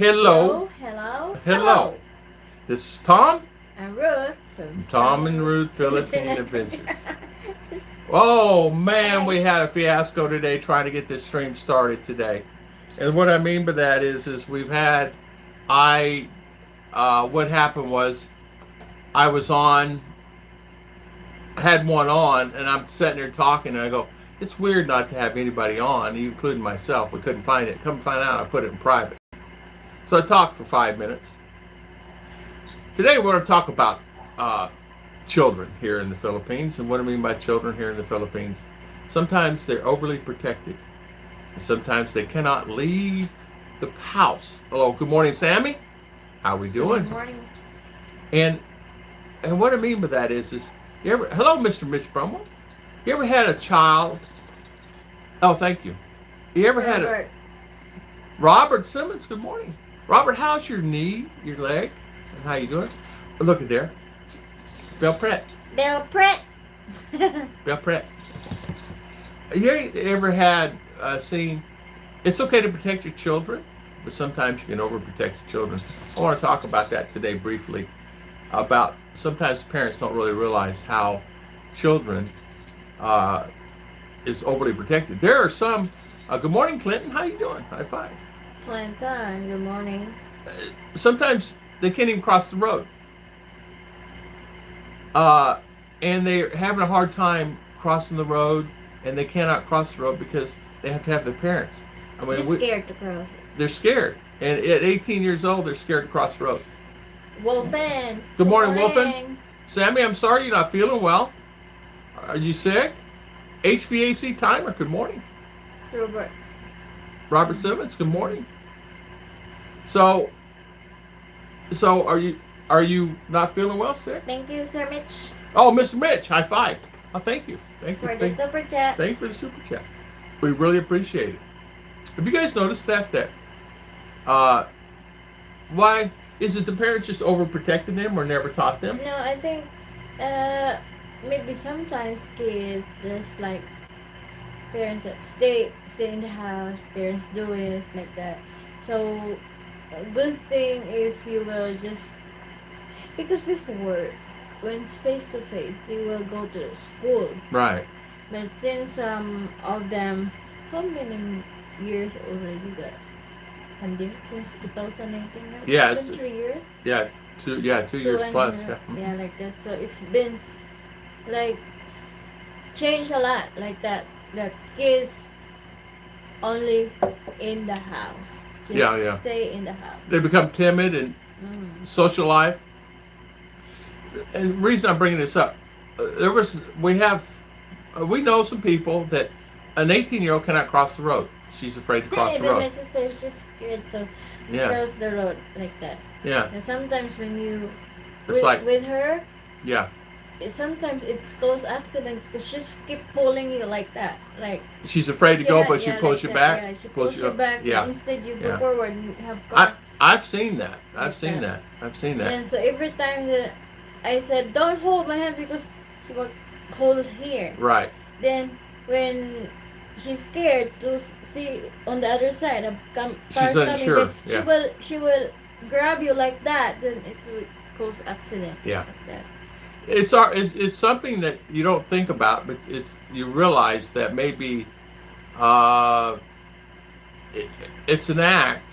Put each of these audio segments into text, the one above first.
Hello. Hello. Hello. This is Tom. And Ruth. From Tom and Ruth, Philippine Adventures. Oh man, we had a fiasco today trying to get this stream started today. And what I mean by that is we've had, what happened was I was on, I had one on and I'm sitting there talking and I go, it's weird not to have anybody on, including myself. We couldn't find it. Come find out, I put it in private. So I talked for 5 minutes. Today we're going to talk about children here in the Philippines. And what I mean by children here in the Philippines, sometimes they're overly protected. And sometimes they cannot leave the house. Hello, good morning, Sammy. How we doing? Good morning. And what I mean by that is you ever, hello, Mr. Mitch Brumwell. You ever had a child? Oh, thank you. You ever had a Robert Simmons? Good morning, Robert. How's your knee, your leg, and how you doing? Look at there, Bill Pratt. Bill Pratt. Bill Pratt. You ever had seen? It's okay to protect your children, but sometimes you can overprotect your children. I want to talk about that today briefly. About sometimes parents don't really realize how children is overly protected. There are some. Good morning, Clinton. How you doing? High five. Clinton. Good morning. Sometimes they can't even cross the road, and they're having a hard time crossing the road, and they cannot cross the road because they have to have their parents. I mean, They're scared to cross. They're scared, and at 18 years old, they're scared to cross the road. Wolfen. Good morning, Wolfen. Sammy, I'm sorry you're not feeling well. Are you sick? HVAC timer. Good morning. Robert Simmons. Good morning. So are you not feeling well, sick? Thank you, Sir Mitch. Oh, Mr. Mitch, high five. Oh, thank you. For the super chat. Thank you for the super chat. We really appreciate it. Have you guys noticed that why is it the parents just overprotecting them or never taught them? No, I think maybe sometimes kids, there's like parents that stay in the house, parents do it like that. So a good thing if you will just, because before when it's face to face they will go to school, right? But since some of them, how many years already got pandemic since 2019, right? Yeah, 3 years. Yeah, 2 years plus. Yeah, like that. So it's been like changed a lot like that. That kids only in the house. Just stay in the house. They become timid and social life. And the reason I'm bringing this up, we know some people that an 18-year-old cannot cross the road. She's afraid to cross the road. My sister is just scared to cross the road like that. Yeah. And sometimes when you with her, sometimes it's cause accident because she just keep pulling you like that, like she's afraid to go, but she pulls you back. Yeah, she pulls you back. Yeah. Instead, you go forward and have. I've seen that. I've seen that. And so every time that I said, "Don't hold my hand," because she will hold here. Right. Then when she's scared to see on the other side of cars unsure. Coming, she will grab you like that. Then it will cause accident. Yeah. Like that. It's something that you don't think about, but you realize that maybe it's an act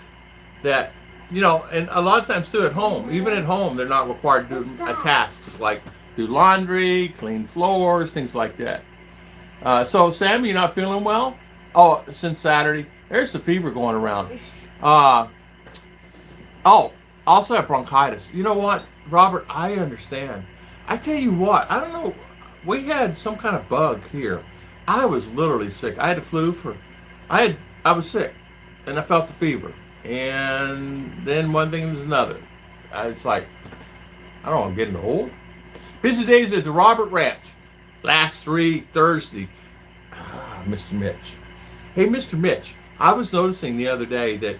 that, and a lot of times too at home, even at home, they're not required to do tasks like do laundry, clean floors, things like that. So Sam, you're not feeling well? Oh, since Saturday, there's the fever going around. Also have bronchitis. You know what, Robert? I understand. I tell you what, I don't know. We had some kind of bug here. I was literally sick. I had a flu I was sick, and I felt the fever, and then one thing was another. It's like, I don't know, I'm getting old. Busy days at the Robert Ranch. Last Thursday. Mr. Mitch. Hey, Mr. Mitch, I was noticing the other day that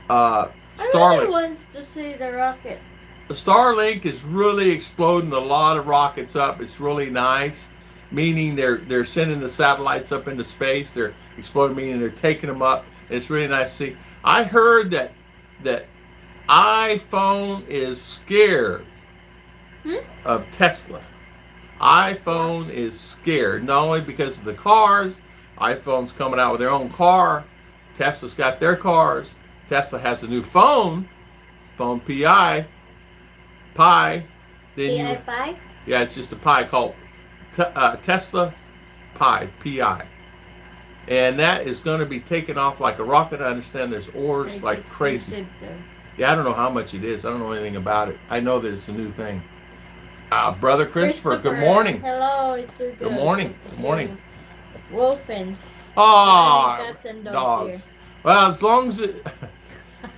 I really want to see the rocket. The Starlink is really exploding a lot of rockets up. It's really nice, meaning they're sending the satellites up into space. They're exploding, meaning they're taking them up. It's really nice to see. I heard that iPhone is scared Hmm? of Tesla. Yeah. iPhone is scared, not only because of the cars, iPhone's coming out with their own car, Tesla's got their cars, Tesla has a new phone Pi, then AI you, pie? yeah, it's just a Pi called Tesla Pi. And that is going to be taken off like a rocket. I understand there's But orders it's like crazy. expensive though. Yeah, I don't know how much it is. I don't know anything about it. I know that it's a new thing. Brother Christopher, good Christopher, morning. hello, it's too Good good. morning. So Good morning. Wolfens. Running Ah, cats and dogs dogs. Well, as long as it,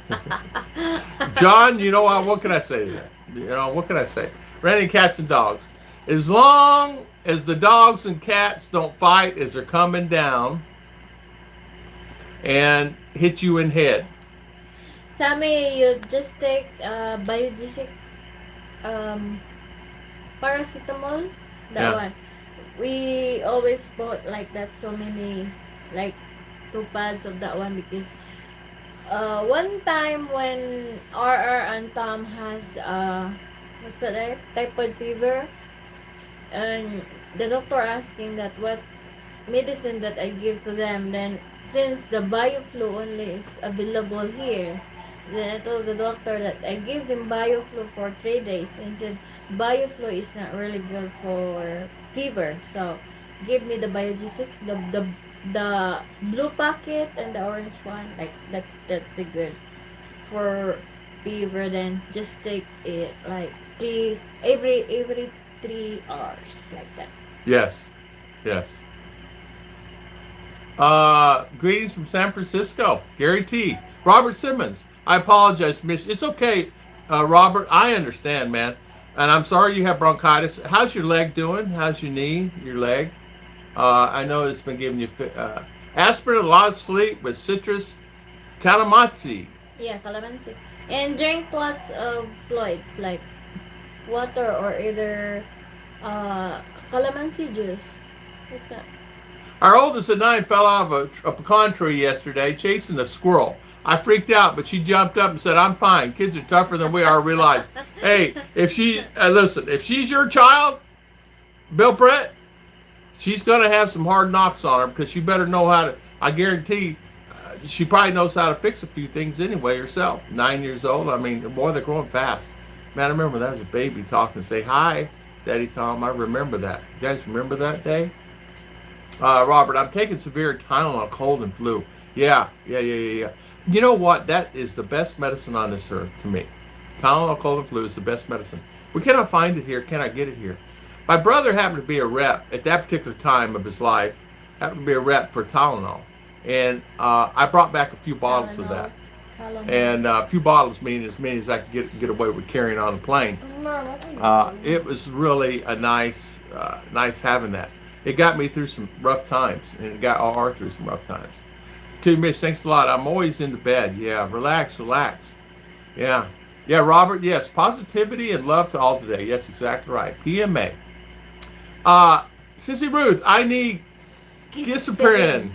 here. John, you know what can I say to that? You know, what can I say? Raining cats and dogs. As long as the dogs and cats don't fight as they're coming down and hit you in head. Sammy, you just take biogesic um, paracetamol. That Yeah. one. We always bought like that so many, like 2 pads of that one because one time when RR and Tom has what's that typhoid fever, and the doctor asking that what medicine that I give to them, then since the bioflu only is available here, then I told the doctor that I gave them bioflu for 3 days and said bioflu is not really good for fever, so give me the biogesics, the blue packet and the orange one, like that's the good for fever. Then just take it like three every 3 hours, like that. Yes. Yes. Greetings from San Francisco. Gary T. Robert Simmons. I apologize, Miss. It's okay, Robert. I understand, man. And I'm sorry you have bronchitis. How's your leg doing? How's your knee? Your leg? I know it's been giving you aspirin, a lot of sleep with citrus, calamatsi. Yeah, calamansi. And drink lots of fluids like water or either calamansi juice. What's that? Our oldest of 9 fell out of a pecan tree yesterday chasing a squirrel. I freaked out, but she jumped up and said, "I'm fine. Kids are tougher than we are." Realize, hey, if she listen, if she's your child, Bill Brett, she's going to have some hard knocks on her because she better know how to. I guarantee, she probably knows how to fix a few things anyway herself. 9 years old. I mean, boy, they're growing fast. Man, I remember that as a baby talking, say, "Hi, Daddy Tom." I remember that. You guys remember that day? Robert, I'm taking severe Tylenol, cold and flu. Yeah. You know what? That is the best medicine on this earth to me. Tylenol, cold and flu is the best medicine. We cannot find it here. Cannot get it here. My brother happened to be a rep at that particular time of his life. Happened to be a rep for Tylenol, and I brought back a few bottles of that. And a few bottles mean as many as I could get away with carrying on the plane. It was really a nice having that. It got me through some rough times, and it got R through some rough times. Okay, Miss, thanks a lot. I'm always into bed. Yeah, relax. Yeah, Robert. Yes, positivity and love to all today. Yes, exactly right. PMA. Sissy Ruth, I need Kissapirin.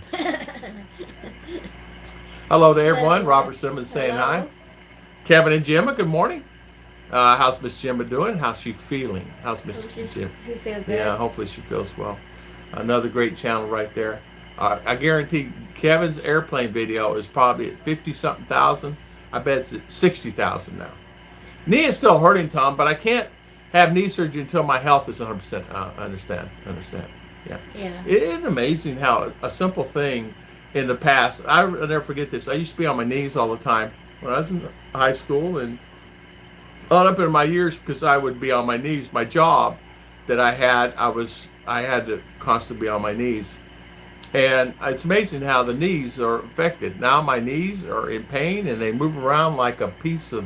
Hello to everyone. Robert Simmons saying hi. Kevin and Gemma, good morning. How's Miss Gemma doing? How's she feeling? How's Miss Gemma? You feel good? Yeah, hopefully she feels well. Another great channel right there. I guarantee Kevin's airplane video is probably at 50-something thousand. I bet it's at 60,000 now. Knee is still hurting, Tom, but I can't have knee surgery until my health is 100%. Understand. Yeah. Isn't it amazing how a simple thing in the past, I'll never forget this. I used to be on my knees all the time when I was in high school and on up in my years because I would be on my knees. My job that I had to constantly be on my knees. And it's amazing how the knees are affected. Now my knees are in pain and they move around like a piece of,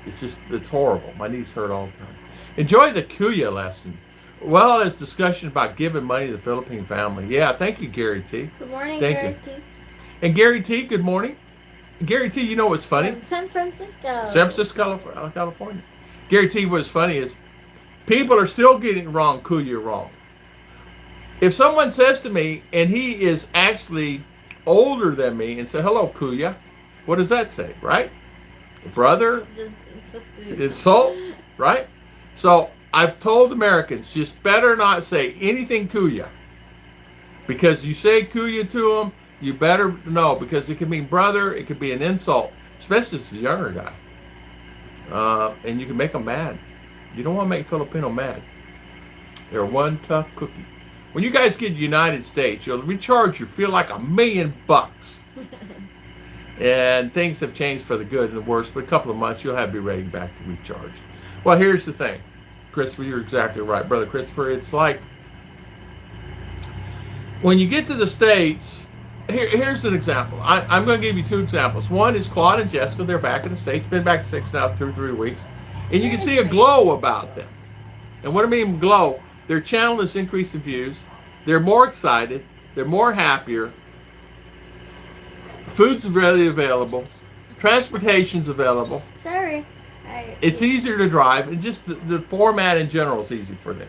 it's horrible. My knees hurt all the time. Enjoy the Kuya lesson. Well, it's discussion about giving money to the Philippine family. Yeah, thank you, Gary T. Good morning, Thank Gary you. T. And Gary T, good morning. Gary T, you know what's funny? From San Francisco. San Francisco, California. Gary T, what's funny is people are still getting Kuya wrong. If someone says to me, and he is actually older than me, and say, "Hello, Kuya," what does that say, right? brother, It's insult, right? So I've told Americans, just better not say anything kuya. Because you say kuya to them, you better know, because it can mean brother, it could be an insult, especially if it's a younger guy. And you can make them mad. You don't want to make Filipino mad. They're one tough cookie. When you guys get to the United States, you'll recharge you, feel like $1,000,000. And things have changed for the good and the worse, but a couple of months you'll have to be ready back to recharge. Well, here's the thing. Christopher, you're exactly right. Brother Christopher, it's like when you get to the States, here's an example. I'm going to give you two examples. One is Claude and Jessica. They're back in the States. Been back to States now 2 or 3 weeks. And you can see a glow about them. And what I mean glow, their channel has increased in views. They're more excited. They're more happier. Food's readily available. Transportation's available. Sorry. It's easier to drive. And just the format in general is easy for them.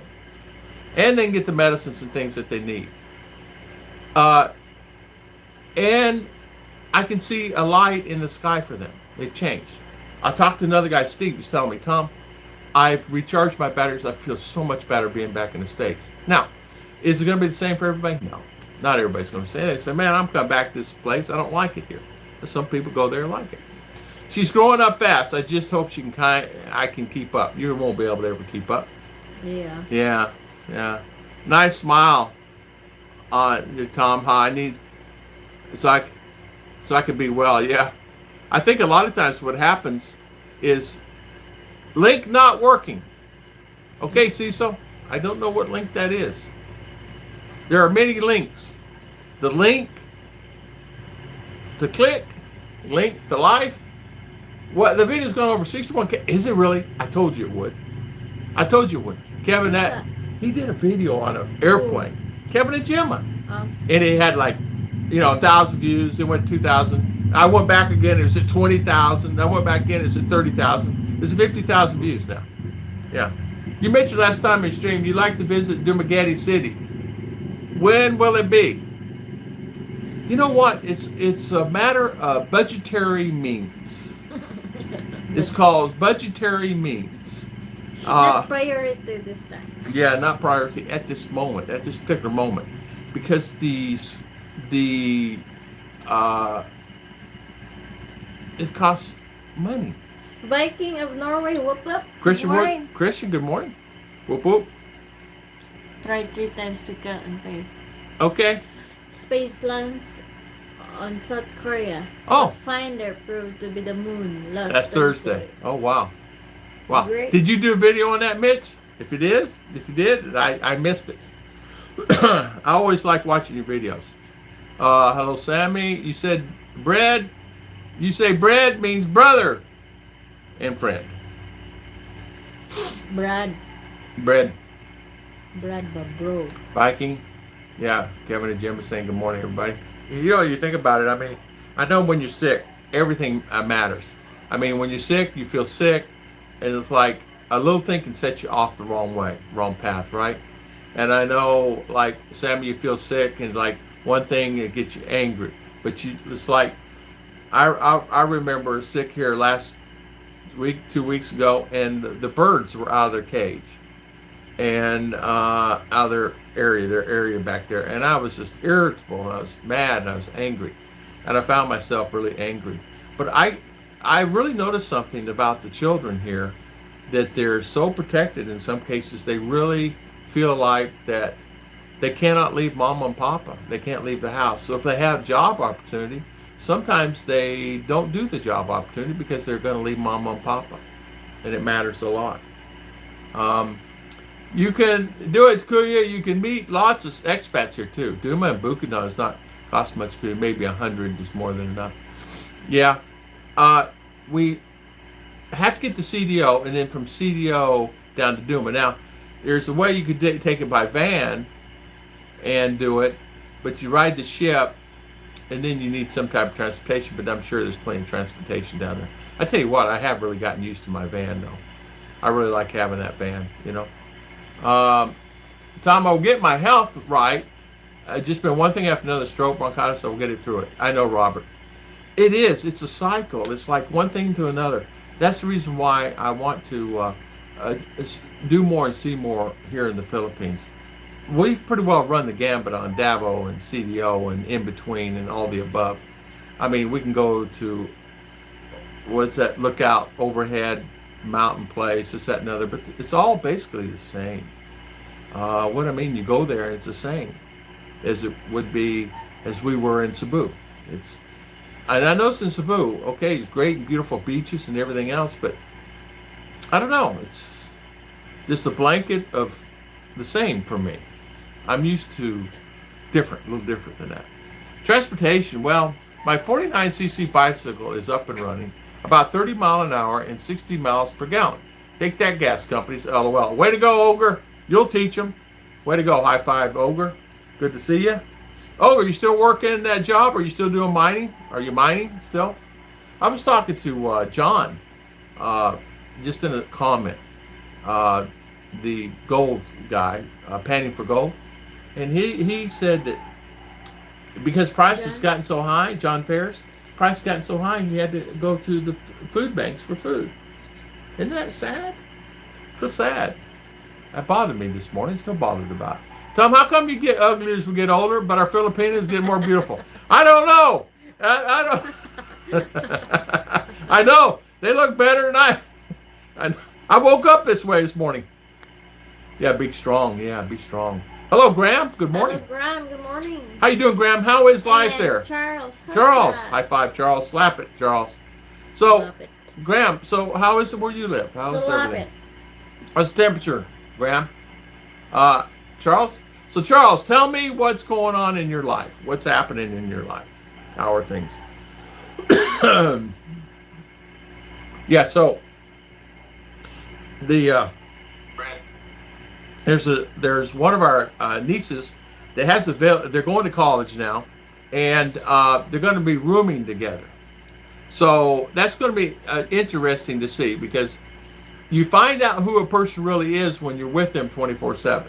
And they can get the medicines and things that they need. And I can see a light in the sky for them. They've changed. I talked to another guy, Steve, who's telling me, Tom, I've recharged my batteries. I feel so much better being back in the States. Now, is it going to be the same for everybody? No. Not everybody's going to say that. They say, man, I'm coming back to this place. I don't like it here. But some people go there and like it. She's growing up fast. I just hope she can I can keep up. You won't be able to ever keep up. Yeah. Yeah. Nice smile on Tom. Hi, I need so I can be well. Yeah. I think a lot of times what happens is link not working. Okay, Cecil, I don't know what link that is. There are many links. The link to click, link to life. What, the video's gone over 61K. Is it really? I told you it would. I told you it would. Kevin, he did a video on an airplane. Kevin and Gemma. And it had 1,000 views. It went 2,000. I went back again. It was at 20,000. I went back again. It's at 30,000. It's at 50,000 views now. Yeah. You mentioned last time in stream you'd like to visit Dumaguete City. When will it be? You know what? It's a matter of budgetary means. It's called budgetary means. Not priority this time. Yeah, not priority at this moment, at this particular moment, because it costs money. Viking of Norway, whoop up. Christian, good morning. Whoop whoop. Try 3 times to cut and paste. Okay. Space launch on South Korea. Oh. The finder proved to be the moon last That's Thursday. Oh, wow. Wow. Great. Did you do a video on that, Mitch? If you did, I missed it. I always like watching your videos. Hello, Sammy. You said bread. You say bread means brother and friend. Brad, Bread. but bro. Viking. Yeah, Kevin and Jim are saying good morning, everybody. You think about it. I mean, I know when you're sick, everything matters. I mean, when you're sick, you feel sick, and it's like a little thing can set you off the wrong way, wrong path, right? And I know, like, Sammy, you feel sick, and like one thing it gets you angry, but it's like I remember sick here last week, 2 weeks ago, and the birds were out of their cage and out of their area back there, and I was just irritable, and I was mad, and I was angry, and I found myself really angry. But I really noticed something about the children here, that they're so protected. In some cases, they really feel like that they cannot leave mama and papa. They can't leave the house. So if they have job opportunity, sometimes they don't do the job opportunity because they're going to leave mama and papa, and it matters a lot. You can do it, Kuya. You can meet lots of expats here too. Duma and Bukidnon does not cost much. Kuya. Maybe 100 is more than enough. Yeah, we have to get to CDO, and then from CDO down to Duma. Now, there's a way you could take it by van and do it, but you ride the ship, and then you need some type of transportation. But I'm sure there's plenty of transportation down there. I tell you what, I have really gotten used to my van though. I really like having that van, you know. Tom, I'll get my health right. Just been one thing after another, stroke, bronchitis. I'll get it through it. I know, Robert. It is. It's a cycle. It's like one thing to another. That's the reason why I want to do more and see more here in the Philippines. We've pretty well run the gambit on Davao and CDO and in between and all the above. I mean, we can go to what's that lookout overhead mountain place, this, that, and other, but it's all basically the same. What I mean, you go there and it's the same as it would be as we were in Cebu. It's And I noticed in Cebu, okay, it's great and beautiful beaches and everything else, but I don't know. It's just a blanket of the same for me. I'm used to different, a little different than that. Transportation, well, my 49cc bicycle is up and running, about 30 mile an hour and 60 miles per gallon. Take that, gas companies, LOL. Way to go, Ogre. You'll teach them. Way to go. High five, Ogre. Good to see you. Oh, are you still working that job? Are you still doing mining? Are you mining still? I was talking to John, just in a comment, the gold guy, panning for gold, and he said that because price has gotten so high, John Ferris, price has gotten so high, he had to go to the food banks for food. Isn't that sad? So sad. That bothered me this morning. Still bothered about it. Tom, how come you get ugly as we get older, but our Filipinos get more beautiful? I don't know. I don't. I know they look better than I woke up this way this morning. Yeah, be strong. Yeah, be strong. Hello, Graham. Good morning. Hello, Graham. Good morning. How you doing, Graham? How is life And there? Charles. Charles, high five, Charles. Slap it, Charles. So, Slap it. Graham. So, how is it where you live? How is Slap everything? it. What's the temperature, Graham? Charles? So, Charles, tell me what's going on in your life. What's happening in your life? How are things? Yeah, so the there's one of our nieces that has they're going to college now, and they're going to be rooming together. So that's going to be interesting to see, because you find out who a person really is when you're with them 24/7.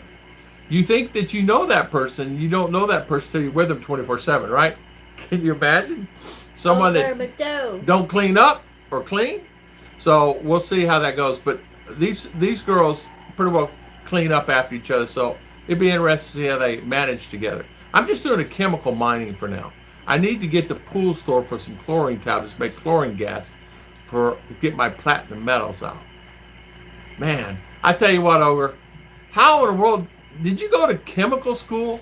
You think that you know that person, you don't know that person till you're with them 24/7, right? Can you imagine someone that don't clean up or clean? So we'll see how that goes. But these girls pretty well clean up after each other, so it'd be interesting to see how they manage together. I'm just doing a chemical mining for now. I need to get the pool store for some chlorine tablets, make chlorine gas, to get my platinum metals out. Man, I tell you what, Ogre, how in the world did you go to chemical school?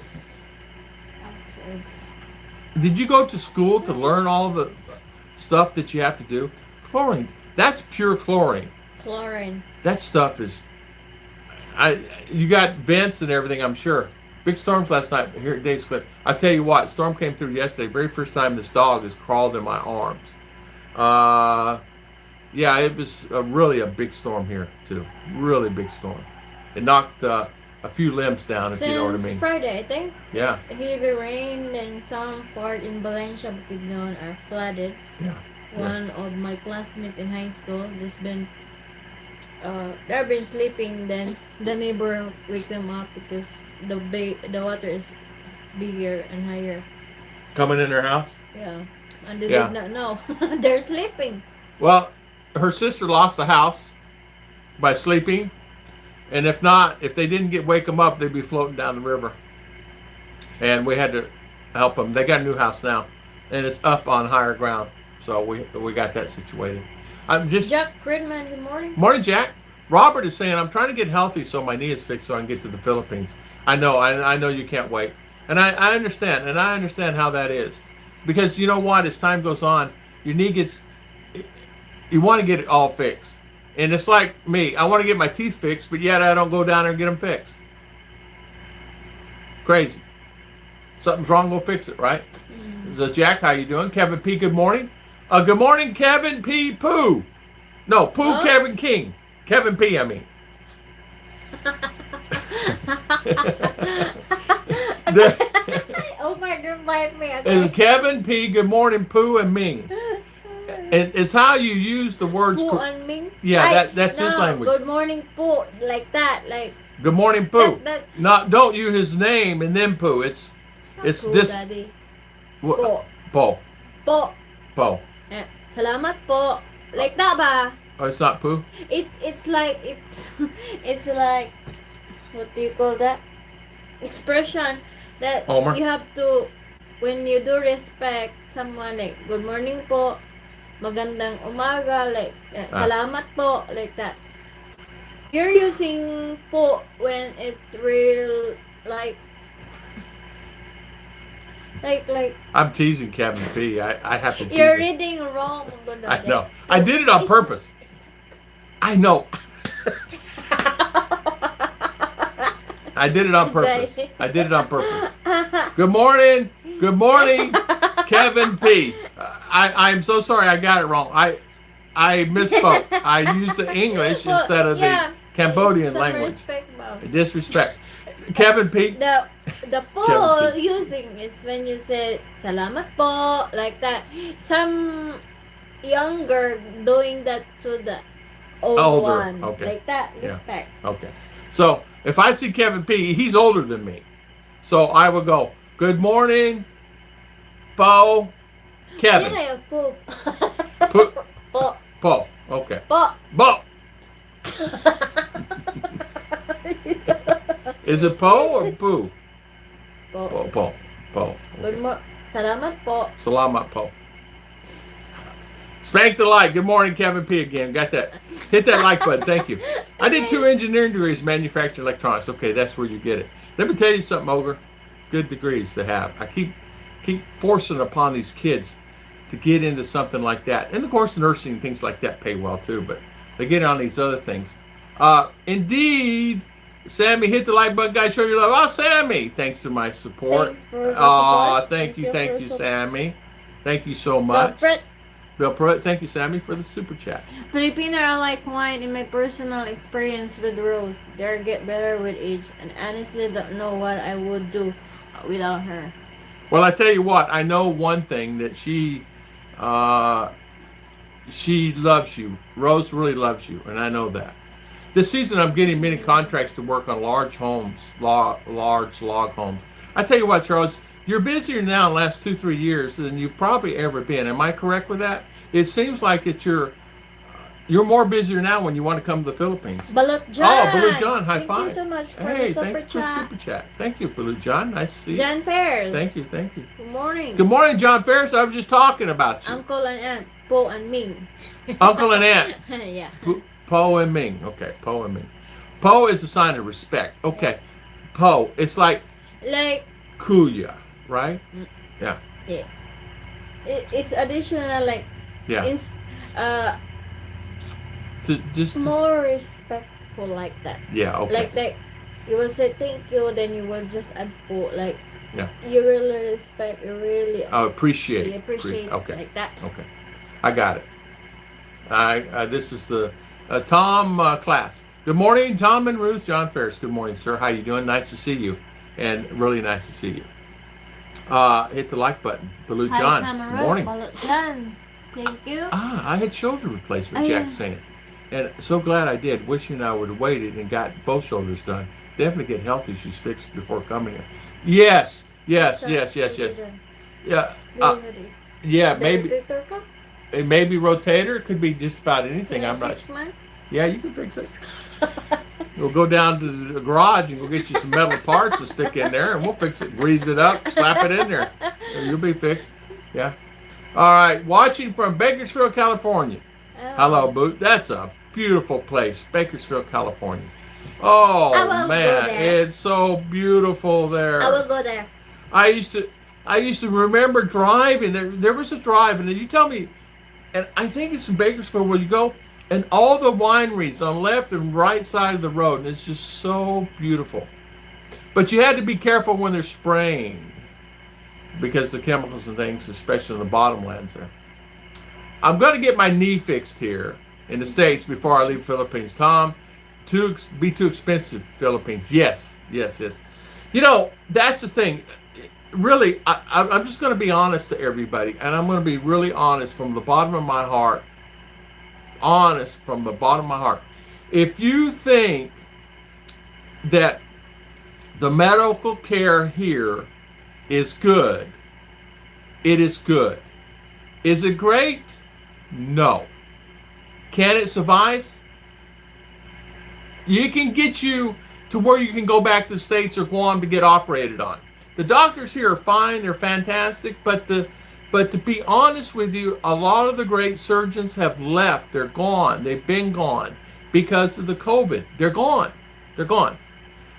Did you go to school to learn all the stuff that you have to do? Chlorine, that's pure chlorine. Chlorine. That stuff is, you got vents and everything, I'm sure. Big storms last night here at Dave's Cliff. I tell you what, storm came through yesterday. Very first time this dog has crawled in my arms. Yeah, it was really a big storm here too. Really big storm. It knocked a few limbs down, if you know what I mean. Since Friday, I think. Yeah. Heavy rain and some part in Mindinao Bukidnon are flooded. Yeah. One of my classmates in high school just been they've been sleeping, then the neighbor wake them up because the water is bigger and higher. Coming in her house? Yeah. And they did not know. They're sleeping. Well, her sister lost the house by sleeping. And if they didn't wake them up, they'd be floating down the river. And we had to help them. They got a new house now, and it's up on higher ground. So we got that situated. I'm just Jack Fridman, good morning. Morning, Jack. Robert is saying, I'm trying to get healthy so my knee is fixed so I can get to the Philippines. I know you can't wait. And I understand, and I understand how that is. Because you know what, as time goes on, your knee you want to get it all fixed. And it's like me, I want to get my teeth fixed, but yet I don't go down there and get them fixed. Crazy. Something's wrong, go fix it, right? So Jack, how you doing? Kevin P, good morning. Good morning, Kevin P. Pooh. No, Pooh, huh? Kevin King. Kevin P, I mean. Oh my, don't bite me. Okay. Kevin P, good morning, Pooh and Ming. It's how you use the words. Pooh and Ming? Yeah, that's his language. Good morning, Pooh, like that, like. Good morning, Pooh. Don't use his name and then Pooh. It's Pooh, this. Daddy. Po. po. Salamat po. Like that ba? Oh, it's not poo? It's like it's like, what do you call that? Expression that Homer? you have to, when you do respect someone, like good morning po, magandang umaga, like salamat po, like that. You're using po when it's real, like I'm teasing Kevin P. I have to tease you're him. reading wrong. I know. I did it on purpose. I know. I did it on purpose. I did it on purpose. Good morning. Good morning, Kevin P. I'm so sorry I got it wrong. I misspoke. I used the English instead of the Cambodian language. Disrespect. Kevin P. The po using is when you say salamat po, like that. Some younger doing that to the older one, okay. like that. Yeah. Respect. Okay. So if I see Kevin P, he's older than me. So I would go, good morning, Po, Kevin. Po. Po. Po. Po. Okay. Po. Po. Is it Po or Poo? Po. Po. Po. Po. Good morning. Salamat po. Salamat Po. Spank the like. Good morning, Kevin P. again. Got that. Hit that like button. Thank you. I did 2 engineering degrees, manufacturing electronics. Okay, that's where you get it. Let me tell you something, Ogre. Good degrees to have. I keep forcing upon these kids to get into something like that. And of course, nursing and things like that pay well too, but they get on these other things. Indeed, Sammy, hit the like button, guys. Show your love. Oh, Sammy, thanks for my support. Oh, thank you, Sammy. Thank you so much. Bill Pruitt, thank you, Sammy, for the super chat. Filipino are like wine in my personal experience with Rose. They get better with age, and honestly don't know what I would do without her. Well, I tell you what, I know one thing, that she loves you. Rose really loves you, and I know that. This season, I'm getting many contracts to work on large homes, large log homes. I tell you what, Charles, you're busier now in the last 2-3 years than you've probably ever been. Am I correct with that? It seems like you're more busier now when you want to come to the Philippines. Balut John. Oh, Balut John, high five. Thank you so much for hey, the super thank you chat. for super chat. Thank you, Balut John. Nice to see you. John Ferris. Thank you. Good morning. Good morning, John Ferris. I was just talking about you. Uncle and Aunt, Po and Ming. Uncle and Aunt. Yeah. Po and Ming. Okay, Po and Ming. Po is a sign of respect. Okay. Po, it's like Kuya, right? Yeah. Yeah. It's additional, like, Yeah. Just more respectful, like that. Yeah, okay. Like that, you will say thank you, then you will just add po, like, yeah. You really respect, you really appreciate. You appreciate okay. like that. Okay. I got it. This is the Tom class. Good morning, Tom and Ruth. John Ferris. Good morning, sir. How you doing? Nice to see you, and really nice to see you. Hit the like button. Balut John. Hi, good morning. Balut John. Thank you. I had shoulder replacement, Jack's saying. And so glad I did. Wishing I would have waited and got both shoulders done. Definitely get health issues fixed before coming here. Yes. Yeah. Yeah, maybe. It may be rotator. It could be just about anything. I'm not sure. Yeah, you can fix it. We'll go down to the garage and we'll get you some metal parts to stick in there, and we'll fix it, grease it up, slap it in there. You'll be fixed. Yeah. All right. Watching from Bakersfield, California. Oh. Hello, Boot. That's a beautiful place, Bakersfield, California. Oh man, it's so beautiful there. I will go there. I used to remember driving. There was a drive, and you tell me, and I think it's in Bakersfield where you go, and all the wineries on left and right side of the road, and it's just so beautiful. But you had to be careful when they're spraying, because the chemicals and things, especially in the bottomlands there. I'm going to get my knee fixed here in the States before I leave Philippines. Tom, be too expensive, Philippines. Yes. You know, that's the thing. Really, I'm just going to be honest to everybody, and I'm going to be really honest from the bottom of my heart. Honest from the bottom of my heart. If you think that the medical care here is good, it is good. Is it great? No. Can it suffice? You can get you to where you can go back to the States or Guam to get operated on. The doctors here are fine, they're fantastic, but to be honest with you, a lot of the great surgeons have left. They're gone. They've been gone because of the COVID. They're gone. They're gone.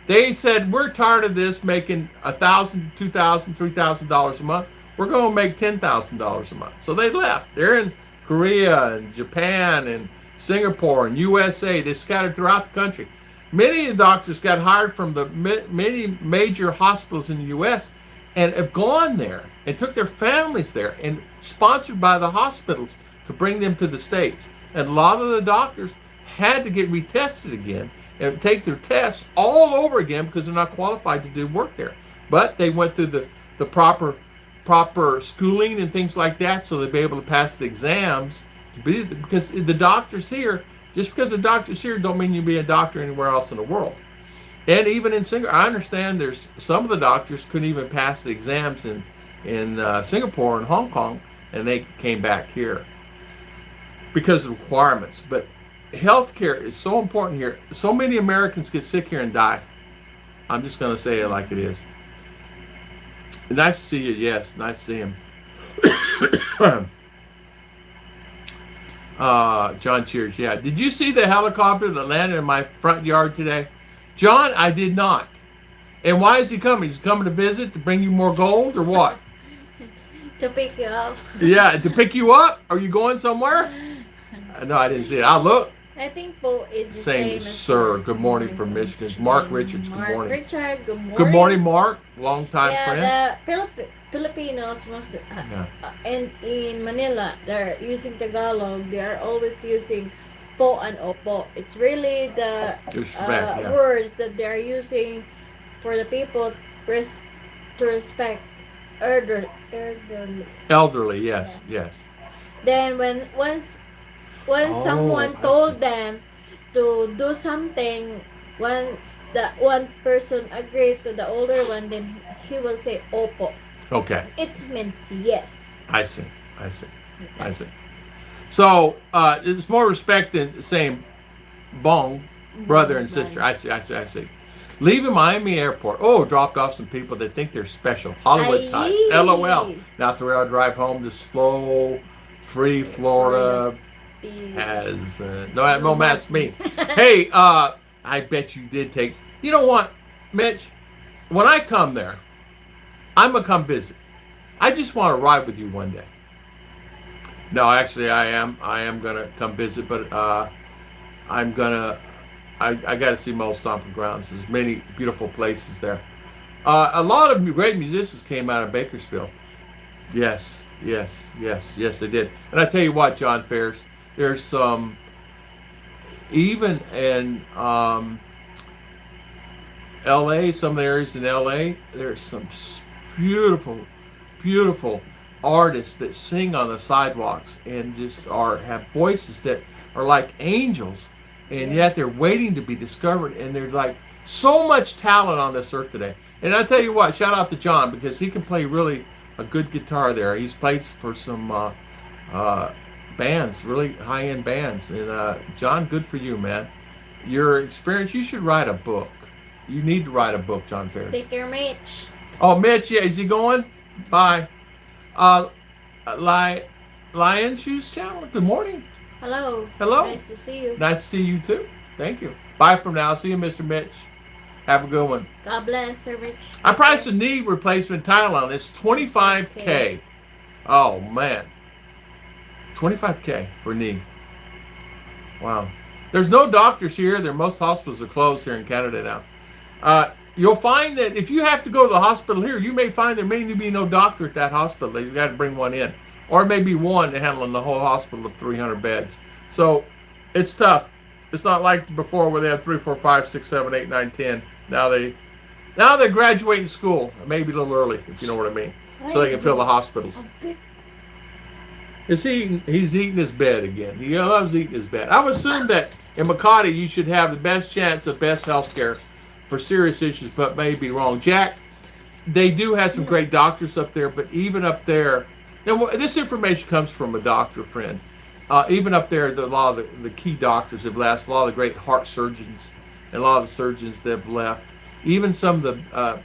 They said, we're tired of this making $1,000, $2,000, $3,000 a month. We're going to make $10,000 a month. So they left. They're in Korea and Japan and Singapore and USA. They scattered throughout the country. Many of the doctors got hired from the many major hospitals in the U.S. and have gone there and took their families there and sponsored by the hospitals to bring them to the States. And a lot of the doctors had to get retested again and take their tests all over again because they're not qualified to do work there. But they went through the proper schooling and things like that, so they'd be able to pass the exams. Because the doctors here, just because the doctors here don't mean you be a doctor anywhere else in the world. And even in Singapore, I understand there's some of the doctors couldn't even pass the exams in Singapore and Hong Kong, and they came back here because of requirements. But healthcare is so important here. So many Americans get sick here and die. I'm just going to say it like it is. Nice to see you. Yes, nice to see him. John cheers. Yeah. Did you see the helicopter that landed in my front yard today? John, I did not. And why is he coming? He's coming to visit to bring you more gold or what? To pick you up. Yeah, to pick you up? Are you going somewhere? No, I didn't see it. I'll look. I think Bo is the Same as sir. Mark. Good morning from Michigan. Mark Richards. Good Mark morning. Richard, good morning. Good morning, Mark. Long time friend. Yeah, the Filipinos and in Manila, they're using Tagalog. They are always using po and opo. It's really the words that they're using for the people to respect elderly. Elderly, yes, yes. Then when someone told them to do something, once the one person agrees to the older one, then he will say opo. Okay. It means yes. I see. So it's more respect than saying bong, brother and sister. I see. Leaving Miami Airport. Oh, dropped off some people that think they're special. Hollywood types. LOL. Now 3-hour drive home to slow, free Florida. Has no mask me. Hey, I bet you did take. You know what, Mitch? When I come there, I'm gonna come visit. I just want to ride with you one day. No, actually, I am gonna come visit, but I got to see Mo Stomping Grounds. There's many beautiful places there. A lot of great musicians came out of Bakersfield. Yes, they did. And I tell you what, John Ferris, there's some, even in LA, some areas in LA, there's some beautiful artists that sing on the sidewalks and just have voices that are like angels, and yet they're waiting to be discovered, and there's like so much talent on this earth today. And I tell you what, shout out to John, because he can play really a good guitar there. He's played for some bands, really high-end bands. And John, good for you, man. Your experience, you should write a book. You need to write a book, John Ferris. Take care, Mitch. Oh, Mitch, yeah, is he going? Bye. Lion Shoes Channel, good morning. Hello. Nice to see you. Nice to see you too. Thank you. Bye for now. See you, Mr. Mitch. Have a good one. God bless, Sir Mitch. I priced a knee replacement Thailand. It's $25K. Oh, man. $25K for a knee. Wow. There's no doctors here. Most hospitals are closed here in Canada now. You'll find that if you have to go to the hospital here, you may find there may be no doctor at that hospital. You've got to bring one in. Or maybe one handling the whole hospital of 300 beds. So it's tough. It's not like before where they had 3, 4, 5, 6, 7, 8, 9, 10. Now they're graduating school, maybe a little early, if you know what I mean, so they can fill the hospitals. He's eating his bed again. He loves eating his bed. I would assume that in Makati you should have the best chance of best health care for serious issues, but may be wrong. Jack, they do have some great doctors up there, but even up there, Now, this information comes from a doctor friend. Even up there, a lot of the key doctors have left. A lot of the great heart surgeons and a lot of the surgeons that have left. Even some of the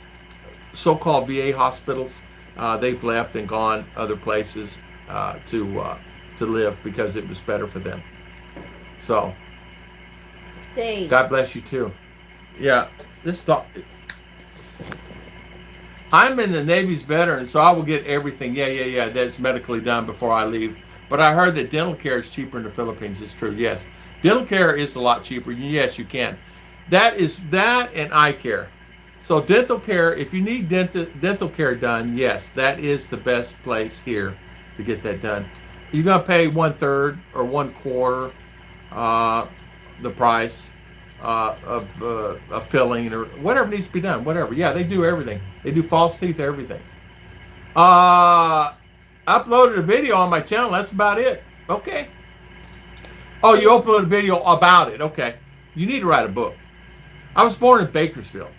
so-called VA hospitals, they've left and gone other places to live because it was better for them. So, Stay. God bless you too. Yeah, this doc. I'm in the Navy's veteran, so I will get everything. Yeah. That's medically done before I leave. But I heard that dental care is cheaper in the Philippines. It's true. Yes, dental care is a lot cheaper. Yes, you can. That is that and eye care. So dental care, if you need dental care done, yes, that is the best place here to get that done. You're gonna pay 1/3 or 1/4 the price of a filling or whatever needs to be done. Whatever. Yeah, they do everything. They do false teeth, everything. Uploaded a video on my channel. That's about it. Okay. Oh, you uploaded a video about it. Okay. You need to write a book. I was born in Bakersfield.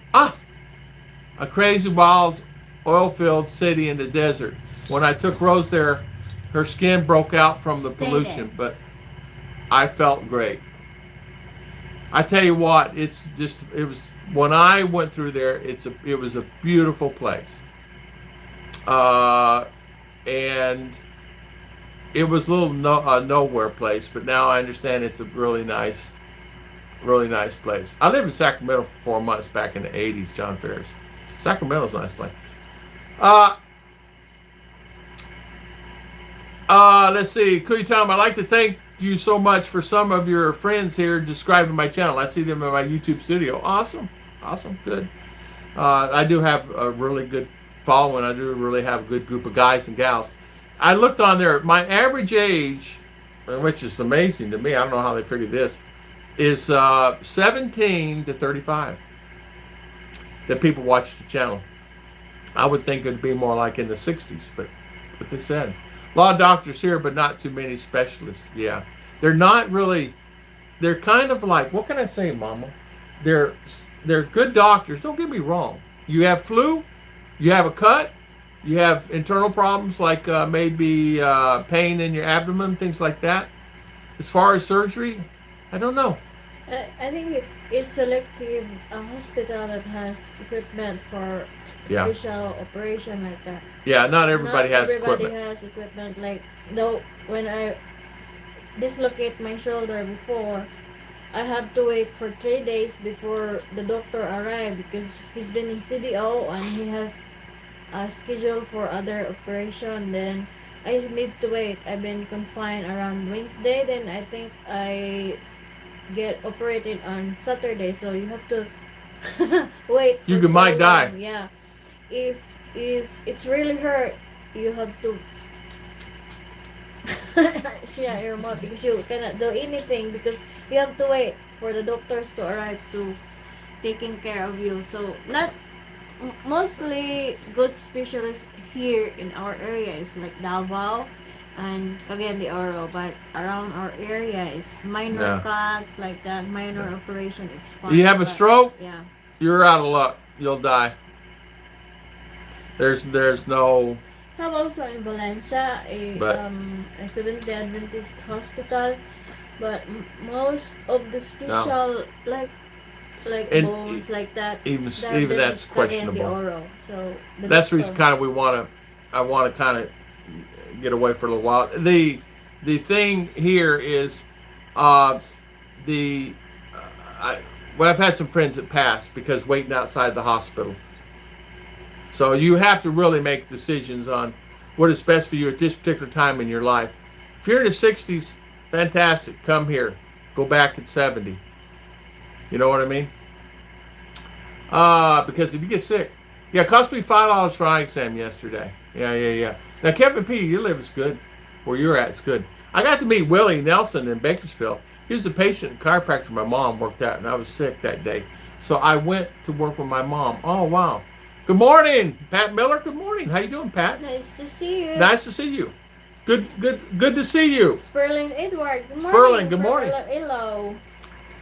A crazy, wild, oil-filled city in the desert. When I took Rose there, her skin broke out from the pollution, but I felt great. I tell you what, it was when I went through there. It was a beautiful place, and it was a little nowhere place. But now I understand it's a really nice place. I lived in Sacramento for 4 months back in the '80s. John Ferris. Sacramento's a nice place. Let's see. Kuya Tom, I'd like to thank you so much for some of your friends here describing my channel. I see them in my YouTube studio. Awesome. Good. I do have a really good following. I do really have a good group of guys and gals. I looked on there. My average age, which is amazing to me, I don't know how they figured this, is 17 to 35 that people watch the channel. I would think it would be more like in the 60s, but what they said. A lot of doctors here, but not too many specialists. Yeah. They're not really, they're kind of like, what can I say, Mama? They're good doctors. Don't get me wrong. You have flu, you have a cut, you have internal problems like maybe pain in your abdomen, things like that. As far as surgery, I don't know. I think it's selective hospital that has equipment for special operation like that. Yeah, not everybody has equipment. Everybody has equipment. Like, though, when I dislocate my shoulder before, I had to wait for 3 days before the doctor arrived because he's been in CDO and he has a schedule for other operation. Then I need to wait. I've been confined around Wednesday. Then I think I get operated on Saturday, so you have to wait for you might die. Yeah, if it's really hurt, you have to share your mouth because you cannot do anything because you have to wait for the doctors to arrive to taking care of you. So not mostly good specialists here in our area is like Davao and Cagayan de Oro, but around our area is minor cuts like that, minor operation. It's fine. You have a stroke? Yeah. You're out of luck. You'll die. There's no. How also in Valencia, a Seventh-day Adventist hospital, but most of the special like bones like that. Even that's questionable. So that's the reason kind of I want to kind of get away for a little while. The thing here is I've had some friends that passed because waiting outside the hospital. So you have to really make decisions on what is best for you at this particular time in your life. If you're in the 60s, fantastic. Come here. Go back at 70. You know what I mean? Because if you get sick, it cost me $5 for eye exam yesterday. Yeah. Now, Kevin P., you live is good. Where you're at, it's good. I got to meet Willie Nelson in Bakersfield. He was a patient chiropractor my mom worked at, and I was sick that day. So I went to work with my mom. Oh, wow. Good morning, Pat Miller. Good morning. How you doing, Pat? Nice to see you. Nice to see you. Good to see you. Sperling Edward. Good morning. Sperling, good morning. Hello.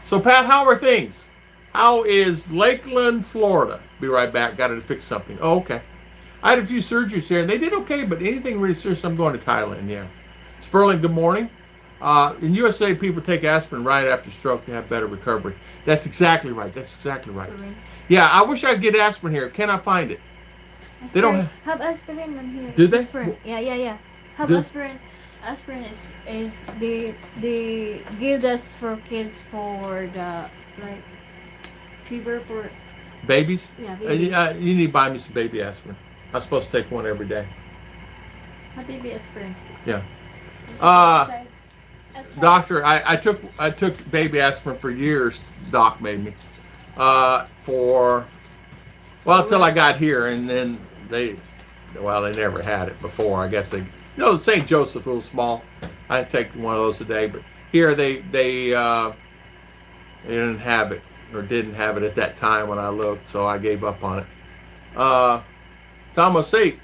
So, Pat, how are things? How is Lakeland, Florida? Be right back. Got to fix something. Oh, okay. I had a few surgeries here, and they did okay, but anything really serious, I'm going to Thailand, yeah. Sperling, good morning. In USA, people take aspirin right after stroke to have better recovery. That's exactly right. That's exactly right. Aspirin. Yeah, I wish I could get aspirin here. Can I find it? They don't have aspirin on here. Do they? Different. Yeah. Have Do- aspirin. Aspirin is they give this for kids for the like fever for Babies? babies. You need to buy me some baby aspirin. I'm supposed to take one every day. Have baby aspirin. Yeah. Outside. Doctor, I took baby aspirin for years. Doc made me until I got here, and then they never had it before. I guess the St. Joseph, a little small. I take one of those a day, but here they didn't have it, or didn't have it at that time when I looked, so I gave up on it. Thomas C,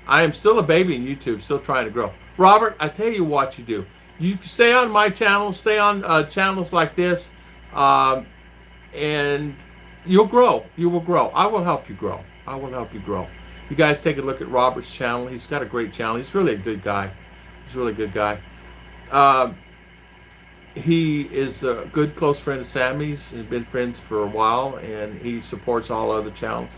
I am still a baby in YouTube, still trying to grow. Robert, I tell you what you do. You stay on my channel, stay on channels like this, and you'll grow. You will grow. I will help you grow. I will help you grow. You guys take a look at Robert's channel. He's got a great channel. He's really a good guy. He's a really good guy. He is a good close friend of Sammy's. He's been friends for a while, and he supports all other channels.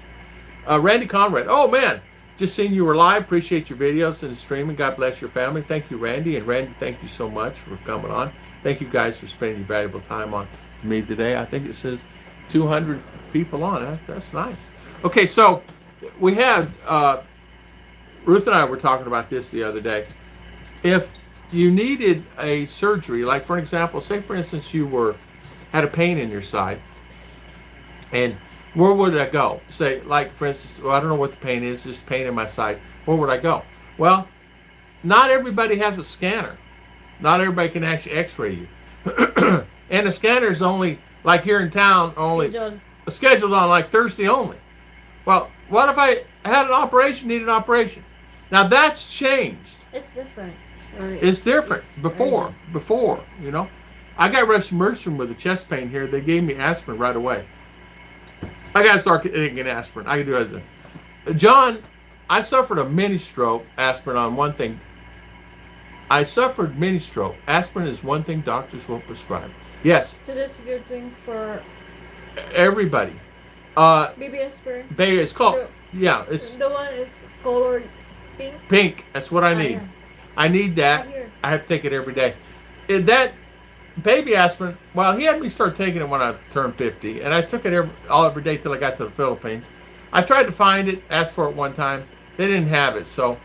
Randy Conrad. Oh, man. Just seen you were live. Appreciate your videos and streaming. God bless your family. Thank you, Randy. And Randy, thank you so much for coming on. Thank you guys for spending your valuable time on me today. I think it says 200 people on. That's nice. Okay, so we had, Ruth and I were talking about this the other day. If you needed a surgery, like for example, say for instance you had a pain in your side, and where would I go? Say, like, for instance, I don't know what the pain is, just pain in my side. Where would I go? Well, not everybody has a scanner. Not everybody can actually x-ray you. And the scanner is only, like here in town, only scheduled on like Thursday only. Well, what if I had an operation, needed an operation? Now that's changed. It's different. It's different. Before, I got rushed to emergency room with a chest pain here. They gave me aspirin right away. I got to start taking aspirin. I can do it. John, I suffered a mini stroke. Aspirin on one thing. I suffered mini stroke. Aspirin is one thing doctors will prescribe. Yes. So that's a good thing for everybody. baby aspirin. Baby, it's called. It's the one is colored pink. Pink. That's what I need. Yeah. I need that. I have to take it every day. That baby aspirin, well, he had me start taking it when I turned 50, and I took it every day till I got to the Philippines. I tried to find it, asked for it one time. They didn't have it, so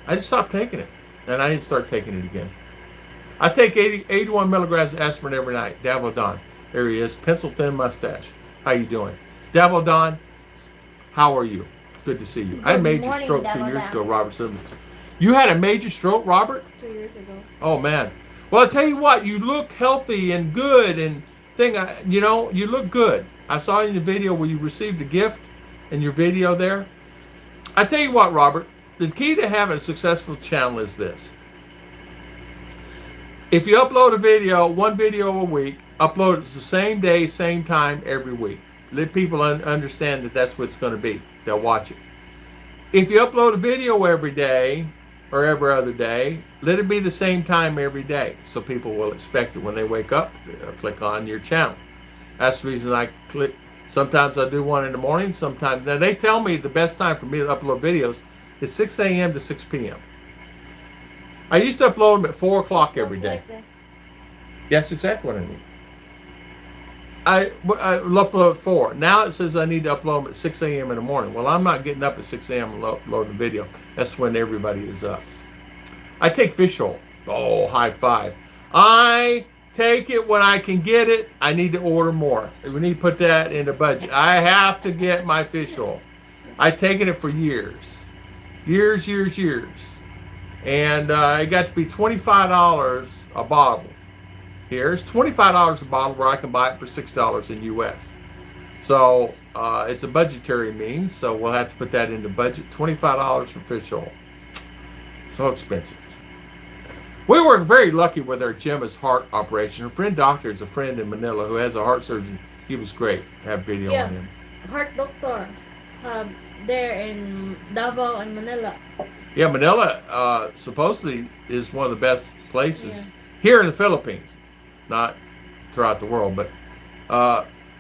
I just stopped taking it, and I didn't start taking it again. I take 81 milligrams of aspirin every night. Davo Don. There he is, pencil thin mustache. How you doing? Davo Don, how are you? Good to see you. I had a major stroke 2 years ago, Robert Simmons. You had a major stroke, Robert? 2 years ago. Oh, man. Well, I tell you what, you look healthy and good, and you look good. I saw in your video where you received a gift in your video there. I tell you what, Robert, the key to having a successful channel is this. If you upload a video, one video a week, upload it the same day, same time, every week. Let people understand that that's what it's going to be. They'll watch it. If you upload a video every day or every other day, let it be the same time every day, so people will expect it when they wake up. Click on your channel. That's the reason I click. Sometimes I do one in the morning. Sometimes now they tell me the best time for me to upload videos is 6 a.m. to 6 p.m. I used to upload them at 4 o'clock every day. That's exactly what I need. I upload at 4. Now it says I need to upload them at 6 a.m. in the morning. Well, I'm not getting up at 6 a.m. and uploading a video. That's when everybody is up. I take fish oil. Oh, high five. I take it when I can get it. I need to order more. We need to put that in the budget. I have to get my fish oil. I've taken it for years. Years. And it got to be $25 a bottle. Here's $25 a bottle where I can buy it for $6 in US. So it's a budgetary means, so we'll have to put that in the budget. $25 for fish oil. So expensive. We were very lucky with our Gemma's heart operation. Her friend doctor is a friend in Manila who has a heart surgeon. He was great. I have video on him. Heart doctor. There in Davao and Manila. Yeah, Manila supposedly is one of the best places Yeah. here in the Philippines, not throughout the world. But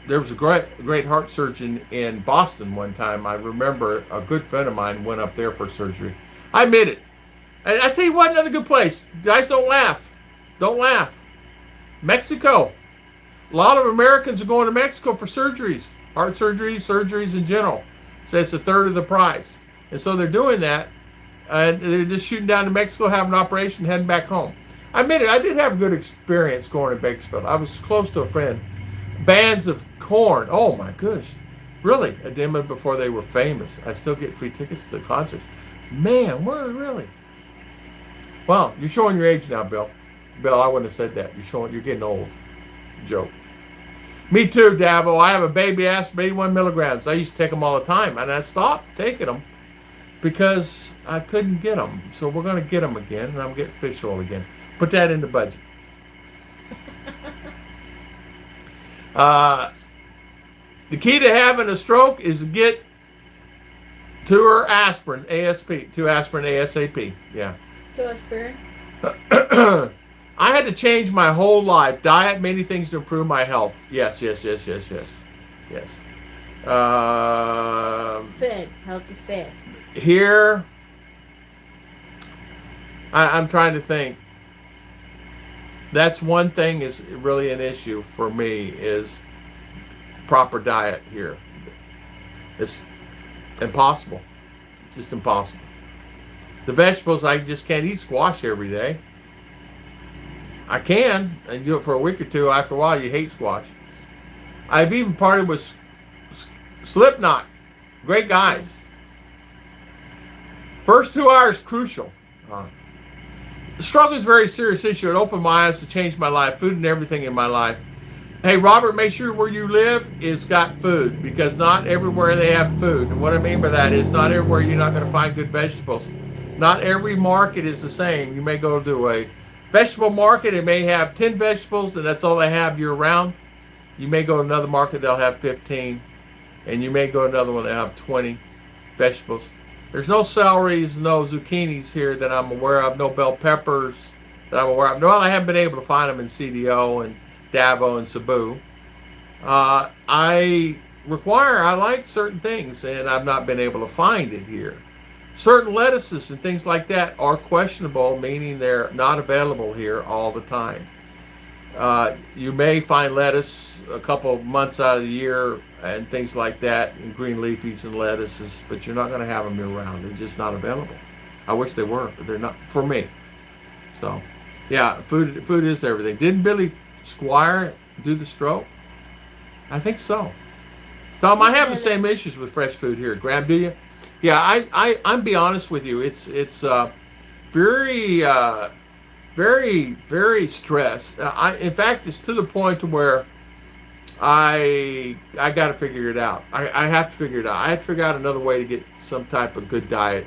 there was a great heart surgeon in Boston one time. I remember a good friend of mine went up there for surgery. I admit it. And I tell you what, another good place. Guys, don't laugh. Don't laugh. Mexico. A lot of Americans are going to Mexico for surgeries, heart surgeries in general. So it's a third of the price. And so they're doing that, and they're just shooting down to Mexico, having an operation, heading back home. I admit it, I did have a good experience going to Bakersfield. I was close to a friend. Bands of Corn. Oh my gosh. Really? I did them before they were famous. I still get free tickets to the concerts. Man, we're really. Wow, you're showing your age now, Bill. Bill, I wouldn't have said that. You're getting old. Joke. Me too, Davo. I have a baby aspirin, 81 milligrams. I used to take them all the time, and I stopped taking them because I couldn't get them. So we're going to get them again, and I'm getting fish oil again. Put that in the budget. The key to having a stroke is to get two aspirin, ASP, two aspirin, ASAP. Yeah. 2 aspirin. I had to change my whole life. Diet, many things to improve my health. Yes. Fed. Healthy fed. Here, I'm trying to think. That's one thing is really an issue for me is proper diet here. It's impossible. It's just impossible. The vegetables, I just can't eat squash every day. I can, and do it for a week or two. After a while, you hate squash. I've even partied with Slipknot. Great guys. First 2 hours, crucial. The struggle is a very serious issue. It opened my eyes to change my life, food and everything in my life. Hey, Robert, make sure where you live is got food, because not everywhere they have food. And what I mean by that is not everywhere you're not going to find good vegetables. Not every market is the same. You may go to a vegetable market, it may have 10 vegetables, and that's all they have year round. You may go to another market, they'll have 15. And you may go to another one, they'll have 20 vegetables. There's no celeries, no zucchinis here that I'm aware of, no bell peppers that I'm aware of. No, I haven't been able to find them in CDO and Davao and Cebu. I like certain things, and I've not been able to find it here. Certain lettuces and things like that are questionable, meaning they're not available here all the time. You may find lettuce a couple months out of the year and things like that, and green leafies and lettuces, but you're not going to have them year round. They're just not available. I wish they were, but they're not for me. So, yeah, food is everything. Didn't Billy Squire do the stroke? I think so. Tom, I have the same issues with fresh food here. Graham, do you? Yeah, I'm be honest with you. It's very very stressed. In fact, it's to the point to where I got to figure it out. I have to figure it out. I have to figure out another way to get some type of good diet,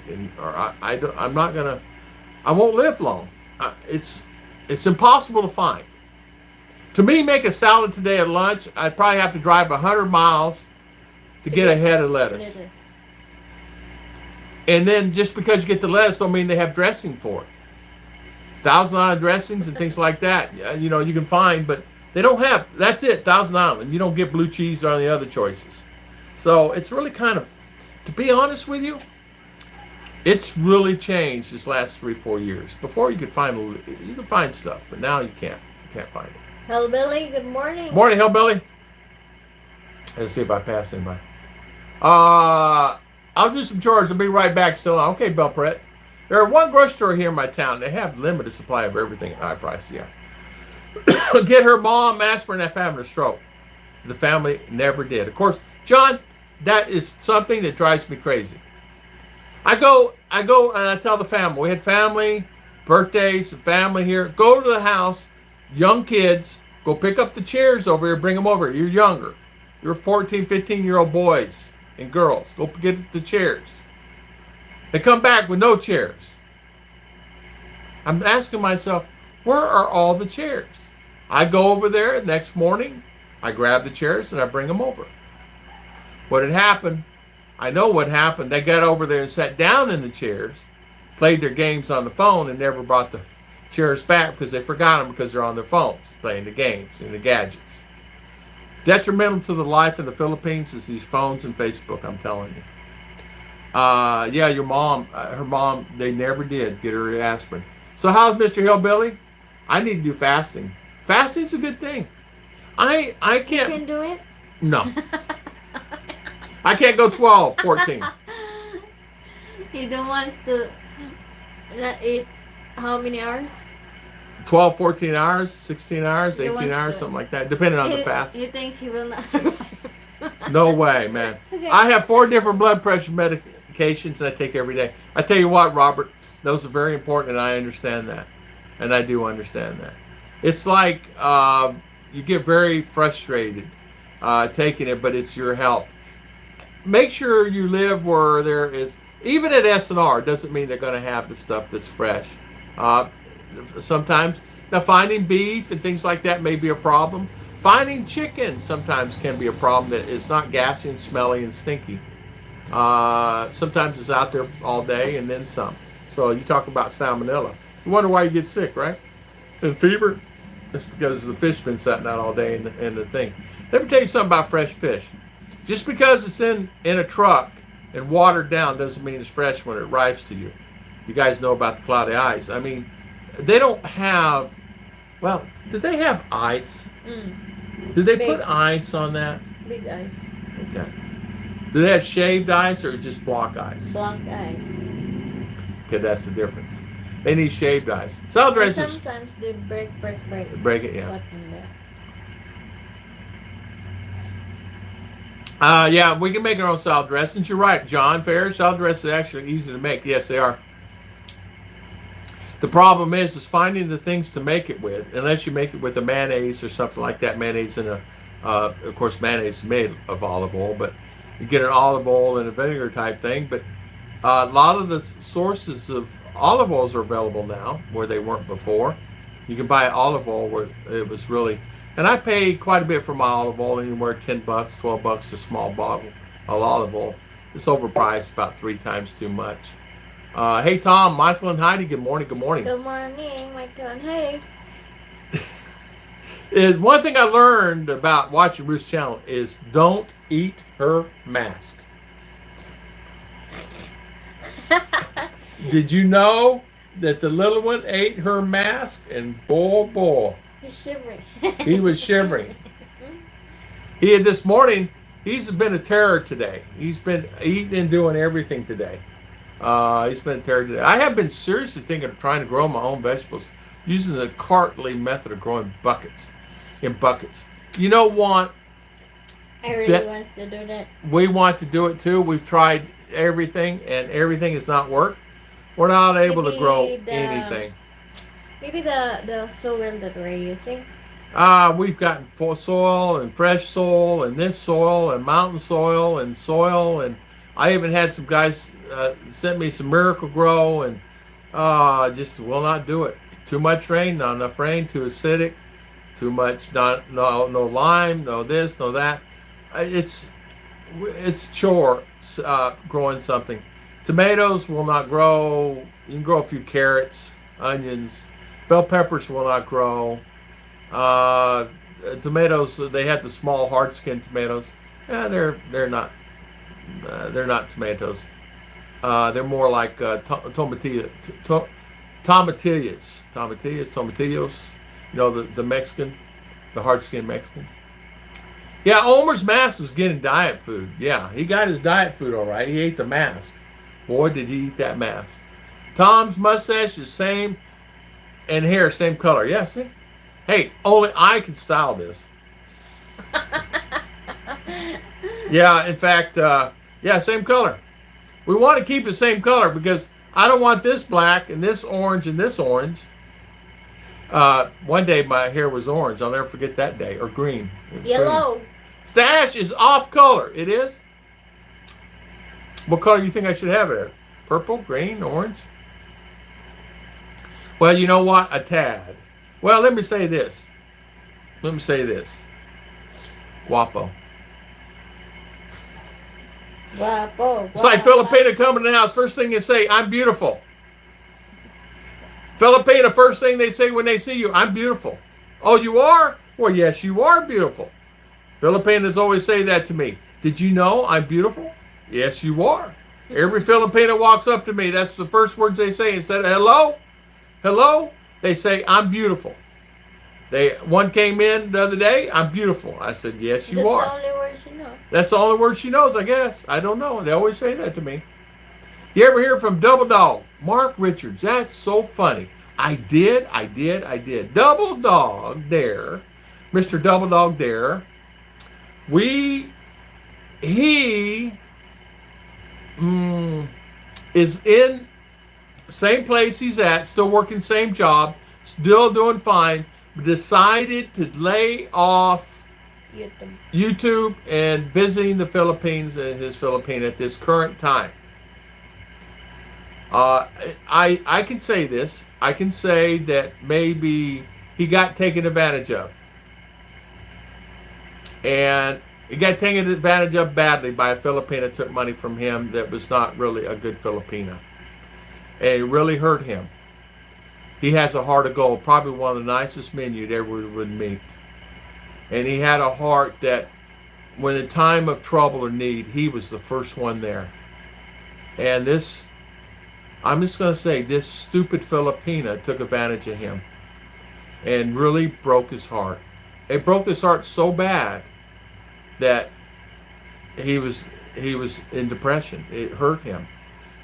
I'm not gonna. I won't live long. It's impossible to find. To me, make a salad today at lunch, I'd probably have to drive 100 miles to get a head of lettuce. And then just because you get the lettuce don't mean they have dressing for it. Thousand Island dressings and things like that, you can find, but they don't have, that's it, Thousand Island. You don't get blue cheese or any other choices. So it's really kind of, to be honest with you, it's really changed this last 3-4 years. Before you could find stuff, but now you can't. You can't find it. Hellbilly, good morning. Morning, Hellbilly. Let's see if I pass anybody. I'll do some chores. I'll be right back. Still on. Okay, Bell Brett. There's one grocery store here in my town. They have limited supply of everything at high price. Yeah. Get her mom aspirin after having a stroke. The family never did. Of course, John, that is something that drives me crazy. I go and I tell the family. We had family, birthdays, family here. Go to the house, young kids, go pick up the chairs over here, bring them over. You're younger. You're 14, 15-year-old boys and girls. Go get the chairs. They come back with no chairs. I'm asking myself, where are all the chairs? I go over there the next morning, I grab the chairs and I bring them over. What had happened, I know what happened. They got over there and sat down in the chairs, played their games on the phone, and never brought the chairs back because they forgot them because they're on their phones playing the games and the gadgets. Detrimental to the life of the Philippines is these phones and Facebook, I'm telling you. Yeah, your mom, her mom, they never did get her aspirin. So how's Mr. Hillbilly? I need to do fasting. Fasting's a good thing. I can't. You can do it? No. I can't go 12, 14. You don't want to not eat how many hours? 12, 14 hours, 16 hours, He 18 wants hours, to- something like that, depending on the fast. He thinks he will not survive. No way, man. Okay. I have 4 different blood pressure medications that I take every day. I tell you what, Robert, those are very important, and I understand that. And I do understand that. It's like you get very frustrated taking it, but it's your health. Make sure you live where there is, even at S&R, doesn't mean they're going to have the stuff that's fresh. Sometimes, now finding beef and things like that may be a problem. Finding chicken sometimes can be a problem that is not gassy and smelly and stinky. Sometimes it's out there all day and then some. So you talk about salmonella. You wonder why you get sick, right? And fever? It's because the fish been sitting out all day in the thing. Let me tell you something about fresh fish. Just because it's in a truck and watered down doesn't mean it's fresh when it arrives to you. You guys know about the cloudy ice. I mean, they don't have, well, did they have ice? Did they put ice on that? Big ice. Okay. Do they have shaved ice or just block ice? Block ice. Okay, that's the difference. They need shaved ice. Salad And dressing. sometimes they break. Break it, yeah. What in there? Yeah, we can make our own salad dressings. You're right, John Ferris. Salad dressings are actually easy to make. Yes, they are. The problem is finding the things to make it with. Unless you make it with a mayonnaise or something like that. Mayonnaise and of course, mayonnaise is made of olive oil, but you get an olive oil and a vinegar type thing. But a lot of the sources of olive oils are available now where they weren't before. You can buy olive oil where it was really, and I pay quite a bit for my olive oil, anywhere $10, $12 a small bottle of olive oil. It's overpriced, about 3 times too much. Hey Tom, Michael, and Heidi. Good morning. Good morning. Good morning, Michael and Hey. Is one thing I learned about watching Ruth's channel is don't eat her mask. Did you know that the little one ate her mask? And boy, He's shivering. he was shivering. He had this morning. He's been a terror today. He's been eating and doing everything today. He's been a terror today. I have been seriously thinking of trying to grow my own vegetables using the Cartley method of growing in buckets. You know what? I really want to do that. We want to do it too. We've tried everything, and everything has not worked. We're not able to grow anything. Maybe the soil that we're using. We've gotten full soil and fresh soil and this soil and mountain soil, and I even had some guys sent me some Miracle Grow, and just will not do it. Too much rain, not enough rain, too acidic, too much, no lime, no this, no that. It's chore growing something. Tomatoes will not grow. You can grow a few carrots, onions. Bell peppers will not grow. Tomatoes, they have the small hard-skinned tomatoes. Yeah, they're not tomatoes. They're more like tomatillos. You know, the Mexican, the hard-skinned Mexicans. Yeah, Omer's mask was getting diet food. Yeah, he got his diet food all right. He ate the mask. Boy, did he eat that mask. Tom's mustache is same, and hair same color. Yeah, see? Hey, only I can style this. Yeah, in fact, yeah, same color. We want to keep the same color because I don't want this black and this orange and this orange. One day my hair was orange. I'll never forget that day. Or green. Yellow. Green. Stash is off color. It is? What color do you think I should have it as? Purple, green, orange? Well, you know what? A tad. Well, let me say this. Guapo. Guapo. It's like Guapa. Filipina coming to the house. First thing they say, I'm beautiful. Filipina, first thing they say when they see you, I'm beautiful. Oh, you are? Well, yes, you are beautiful. Filipinas always say that to me. Did you know I'm beautiful? Yes, you are. Every Filipino walks up to me. That's the first words they say. Instead of hello, hello, they say, I'm beautiful. One came in the other day, I'm beautiful. I said, yes, you are. That's the only word she knows. That's the only word she knows, I guess. I don't know. They always say that to me. You ever hear from Double Dog? Mark Richards. That's so funny. I did. Double Dog Dare. Mr. Double Dog Dare. He is in same place he's at, still working same job, still doing fine, decided to lay off YouTube and visiting the Philippines and his Philippine at this current time. I can say this. I can say that maybe he got taken advantage of. And he got taken advantage of badly by a Filipina that took money from him that was not really a good Filipina. And it really hurt him. He has a heart of gold, probably one of the nicest men you'd ever would meet. And he had a heart that when in time of trouble or need, he was the first one there. And this, I'm just going to say, this stupid Filipina took advantage of him and really broke his heart. It broke his heart so bad that he was in depression. It hurt him.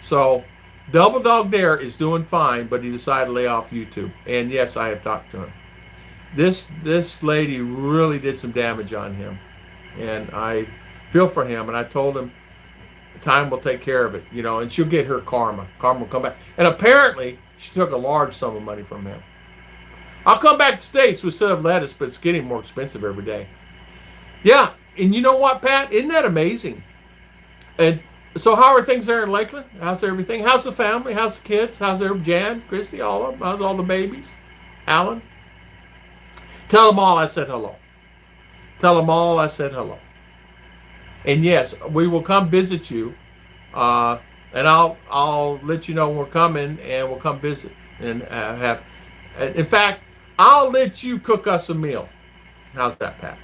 So Double Dog Dare is doing fine, but he decided to lay off YouTube. And yes, I have talked to him. This lady really did some damage on him, and I feel for him. And I told him time will take care of it, you know, and she'll get her karma. Karma will come back. And apparently, she took a large sum of money from him. I'll come back to the States with some lettuce, but it's getting more expensive every day. Yeah, and you know what, Pat? Isn't that amazing? And so how are things there in Lakeland? How's everything? How's the family? How's the kids? How's everybody? Jan, Christy, all of them? How's all the babies? Alan? Tell them all I said hello. Tell them all I said hello. And yes, we will come visit you. And I'll let you know when we're coming, and we'll come visit and have. In fact, I'll let you cook us a meal. How's that, Pat?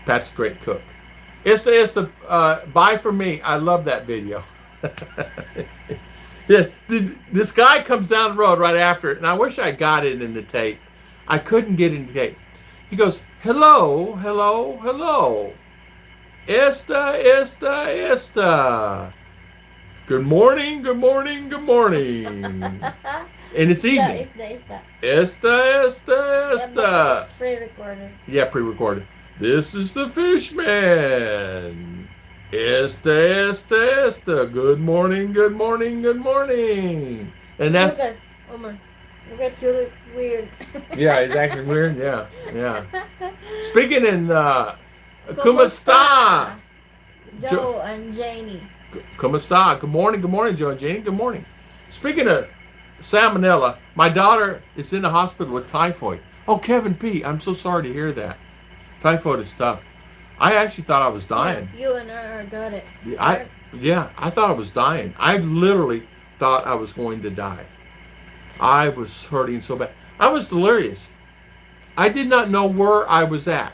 Pat's a great cook. It's the buy for me. I love that video. Yeah, this guy comes down the road right after it, and I wish I got it in the tape. I couldn't get it in the tape. He goes, hello, hello, hello. Esta. Good morning, good morning, good morning. And it's evening. Esta. Yeah, but it's pre-recorded. Yeah, pre-recorded. This is the Fishman. Esta. Good morning, good morning, good morning. And that's... Look at Omar. Look at you, look weird. Yeah, he's acting weird. Yeah. Speaking in Kumusta? Joe and Janie. Kumusta? Good morning, Joe and Janie. Good morning. Speaking of salmonella, my daughter is in the hospital with typhoid. Oh, Kevin P., I'm so sorry to hear that. Typhoid is tough. I actually thought I was dying. Yeah, you and her got it. I thought I was dying. I literally thought I was going to die. I was hurting so bad. I was delirious. I did not know where I was at.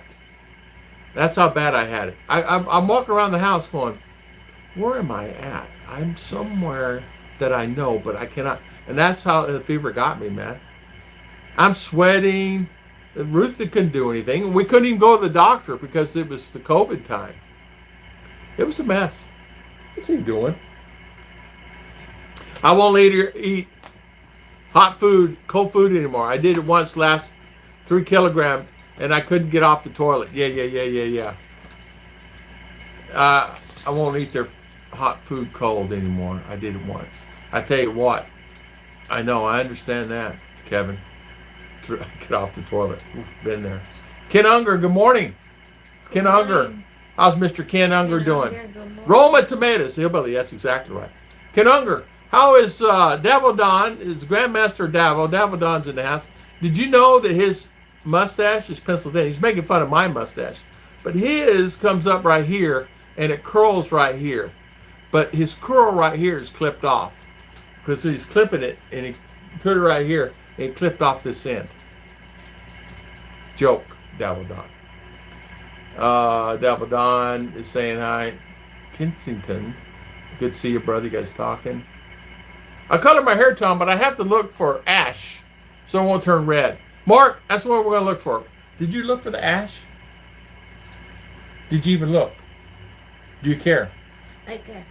That's how bad I had it. I'm walking around the house going, where am I at? I'm somewhere that I know, but I cannot. And that's how the fever got me, man. I'm sweating. Ruth couldn't do anything. We couldn't even go to the doctor because it was the COVID time. It was a mess. What's he doing? I won't eat hot food, cold food anymore. I did it once last 3 kilograms, and I couldn't get off the toilet. Yeah. I won't eat their hot food cold anymore. I did it once. I tell you what. I know. I understand that, Kevin. Get off the toilet. Been there. Ken Unger, good morning. Ken Unger. How's Mr. Ken Unger doing? Roma Tomatoes. Hillbilly, that's exactly right. Ken Unger, how is Davil Don? Is Grandmaster Davil? Davil Don's in the house. Did you know that his mustache is Pennsylvania? He's making fun of my mustache. But his comes up right here, and it curls right here. But his curl right here is clipped off. Because he's clipping it, and he put it right here, and he clipped off this end. Joke, Dabbledon. Dabbledon is saying hi. Kensington. Good to see you, brother. You guys talking. I colored my hair, Tom, but I have to look for ash so it won't turn red. Mark, that's what we're going to look for. Did you look for the ash? Did you even look? Do you care? I care.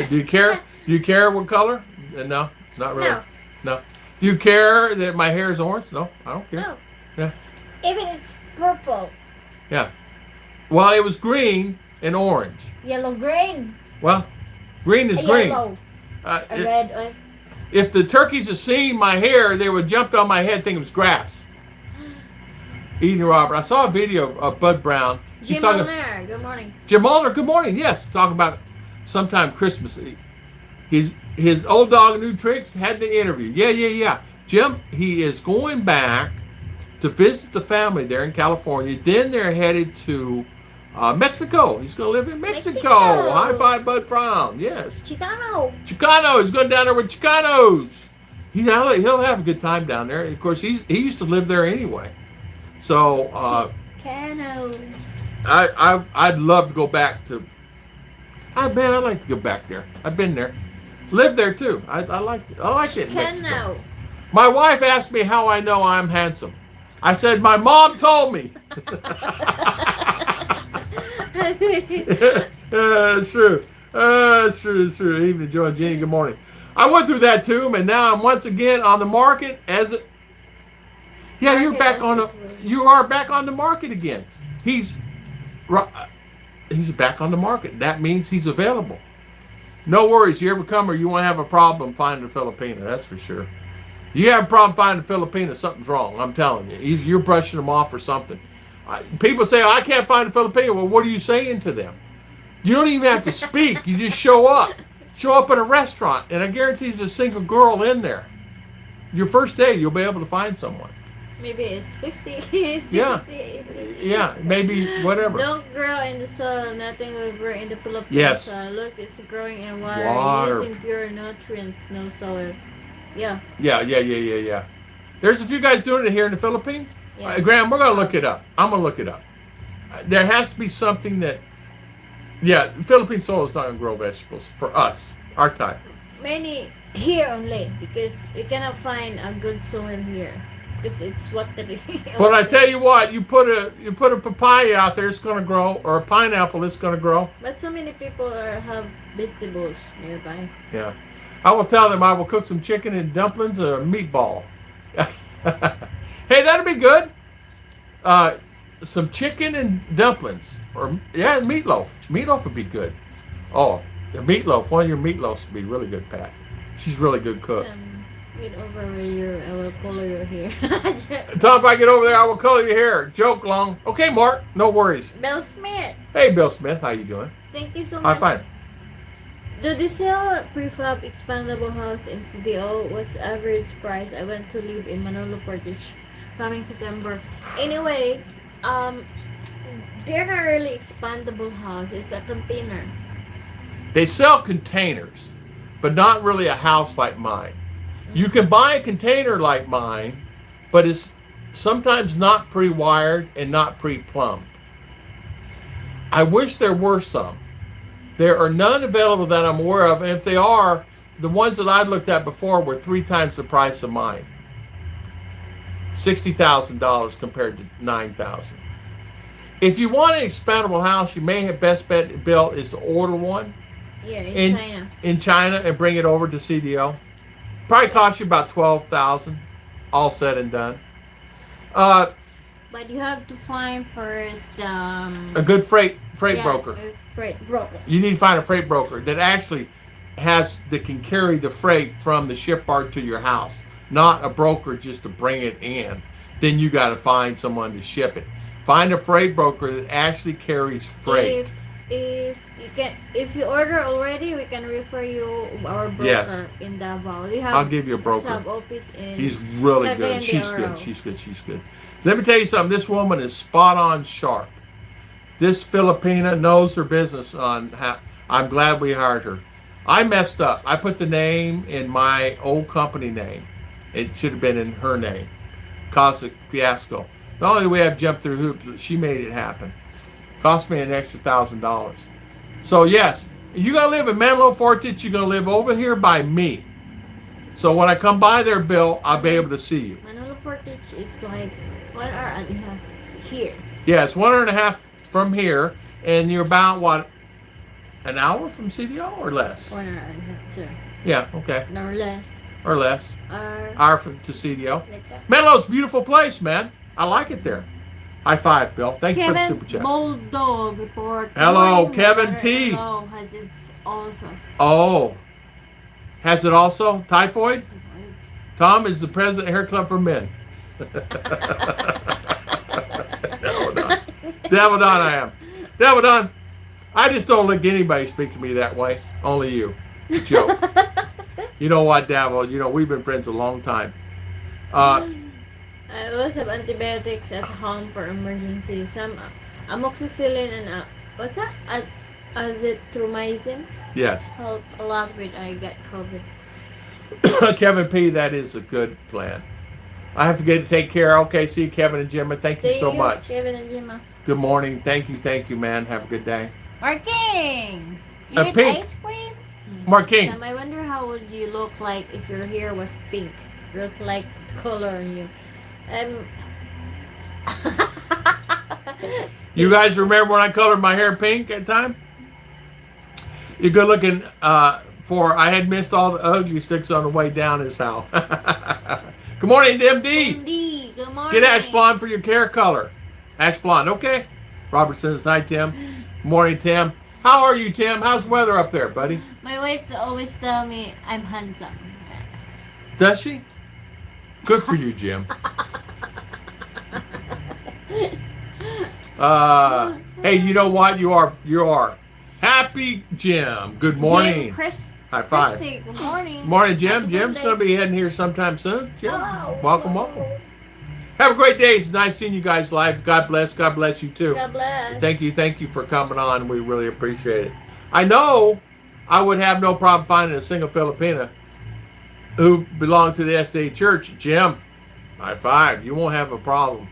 Do you care? Do you care what color? No, not really. No. No. Do you care that my hair is orange? No, I don't care. No. Yeah. Even it's purple. Yeah. Well, it was green and orange. Yellow green. Well, green is green. Yellow. A red. If the turkeys had seen my hair, they would have jumped on my head thinking it was grass. Edie Robert. I saw a video of Bud Brown. Jim Molnar, good morning. Jim Molnar, good morning. Yes, talking about sometime Christmas. His old dog new tricks had the interview. Yeah. Jim, he is going back to visit the family there in California. Then they're headed to Mexico. He's going to live in Mexico. High five, Bud Brown. Yes. Chicano. He's going down there with Chicanos. He'll have a good time down there. Of course, he used to live there anyway. So Chicano. I'd love to go back to. I'd like to go back there. I've been there, lived there too. I like it. In Mexico. My wife asked me how I know I'm handsome. I said my mom told me. It's true. It's true. Even Joe and Jenny, good morning. I went through that too, and now I'm once again on the market as a. Yeah, you are back on the market again. He's back on the market. That means he's available. No worries. You ever come or you won't have a problem finding a Filipina. That's for sure. You have a problem finding a Filipina, something's wrong. I'm telling you. Either you're brushing them off or something. People say, I can't find a Filipina. Well, what are you saying to them? You don't even have to speak. You just show up. Show up at a restaurant, and I guarantee there's a single girl in there. Your first day, you'll be able to find someone. Maybe it's 50, 60, yeah. 80. Yeah, maybe whatever. Don't grow in the soil, nothing will grow in the Philippines. Yes. Look, it's growing in water. Using pure nutrients, no soil. Yeah. Yeah. There's a few guys doing it here in the Philippines. Yeah. Graham, we're going to look it up. I'm going to look it up. There has to be something that, Philippine soil is not going to grow vegetables for us, our type. Many here only, because we cannot find a good soil here. Because it's watery. But I tell you what, you put a papaya out there, it's going to grow, or a pineapple, it's going to grow. But so many people have vegetables nearby. Yeah. I will tell them I will cook some chicken and dumplings or a meatball. Hey, that'll be good. Some chicken and dumplings. Or, meatloaf. Meatloaf would be good. Oh, the meatloaf. One of your meatloafs would be really good, Pat. She's a really good cook. Get over where I will color your hair. Tom, if I get over there, I will color your hair. Joke long. Okay, Mark. No worries. Bill Smith. Hey, Bill Smith. How you doing? Thank you so much. Fine. Do they sell prefab expandable house in CDO? What's average price? I went to live in Manolo Portage coming September. Anyway, they're not really expandable house. It's a container. They sell containers, but not really a house like mine. You can buy a container like mine, but it's sometimes not pre-wired and not pre-plumbed. I wish there were some. There are none available that I'm aware of, and if they are, the ones that I looked at before were 3 times the price of mine. $60,000 compared to $9,000. If you want an expandable house, you may have best bet built is to order one. Yeah, in China. In China and bring it over to CDO. Probably cost you about $12,000, all said and done. But you have to find first a good freight broker. Freight broker. You need to find a freight broker that actually can carry the freight from the shipyard to your house, not a broker just to bring it in. Then you got to find someone to ship it. Find a freight broker that actually carries freight. if you order already, we can refer you our Yes. broker in Davao. We I'll have give you a broker. sub office in He's really good. Cagayan de She's Oro. good. She's good. She's good. Let me tell you something. This woman is spot on sharp. This Filipina knows her business on how. I'm glad we hired her. I messed up. I put the name in my old company name. It should have been in her name. Caused a fiasco. Not only do we have jumped through hoops, but she made it happen. Cost me an extra $1,000. So yes, you're gonna live in Manalo Fortich. You're gonna live over here by me. So when I come by there, Bill, I'll be able to see you. Manolo Fortich is like 1.5 hours here. Yeah, it's 1.5 hours from here, and you're about what, an hour from CDO or less? 1.5 hours too. Yeah, okay, No less. or less. Or Hour from to CDO. like that. Manalo's a beautiful place, man. I like it there. High five, Bill. Thank you for the Kevin super chat. Bulldog report. Hello, Morning, Kevin brother. T. Hello, has it also. Oh, has it also typhoid? Tom is the president of Hair Club for Men. Dabble Don, I am. Dabble Don, I just don't let anybody speak to me that way. Only you. Joke. You know what, Dabble? You know, we've been friends a long time. I always have antibiotics at home for emergency. Some amoxicillin and what's that? Azithromycin Yes. help a lot with I got COVID. Kevin P., that is a good plan. I have to get to take care. Okay, see you, Kevin and Gemma. Thank you See so much. Kevin and Gemma. Good morning. Thank you, man. Have a good day. Marking! You eat pink. ice cream? Marking. I wonder how would you look like if your hair was pink. Look like color on you. You guys remember when I colored my hair pink at the time? You're good looking I had missed all the ugly sticks on the way down is how. Good morning, MD. MD, good morning. Get ash blonde for your hair color. Ash blonde, okay? Robert says, hi, Tim. Good morning, Tim. How are you, Tim? How's the weather up there, buddy? My wife always tell me I'm handsome. Does she? Good for you, Jim. Hey, you know what? You are. Happy Jim. Good morning. Jim, Chris, High five. Christy, good morning. Morning, Jim. Happy Jim's Sunday. going to be heading here sometime soon. Jim, Hello. welcome. Have a great day. It's nice seeing you guys live. God bless. God bless you too. God bless. Thank you for coming on. We really appreciate it. I know I would have no problem finding a single Filipina who belonged to the SDA church. Jim, high five. You won't have a problem.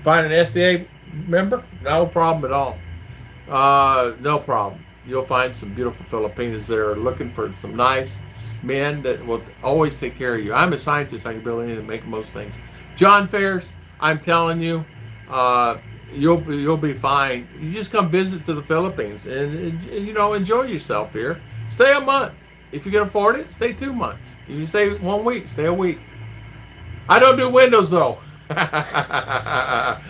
Find an SDA member? No problem at all. No problem. You'll find some beautiful Filipinas that are looking for some nice men that will always take care of you. I'm a scientist. I can build anything, make most things. John Fairs, I'm telling you, you'll be fine. You just come visit to the Philippines and enjoy yourself here. Stay a month. If you can afford it, stay 2 months. If you stay 1 week, stay a week. I don't do windows though.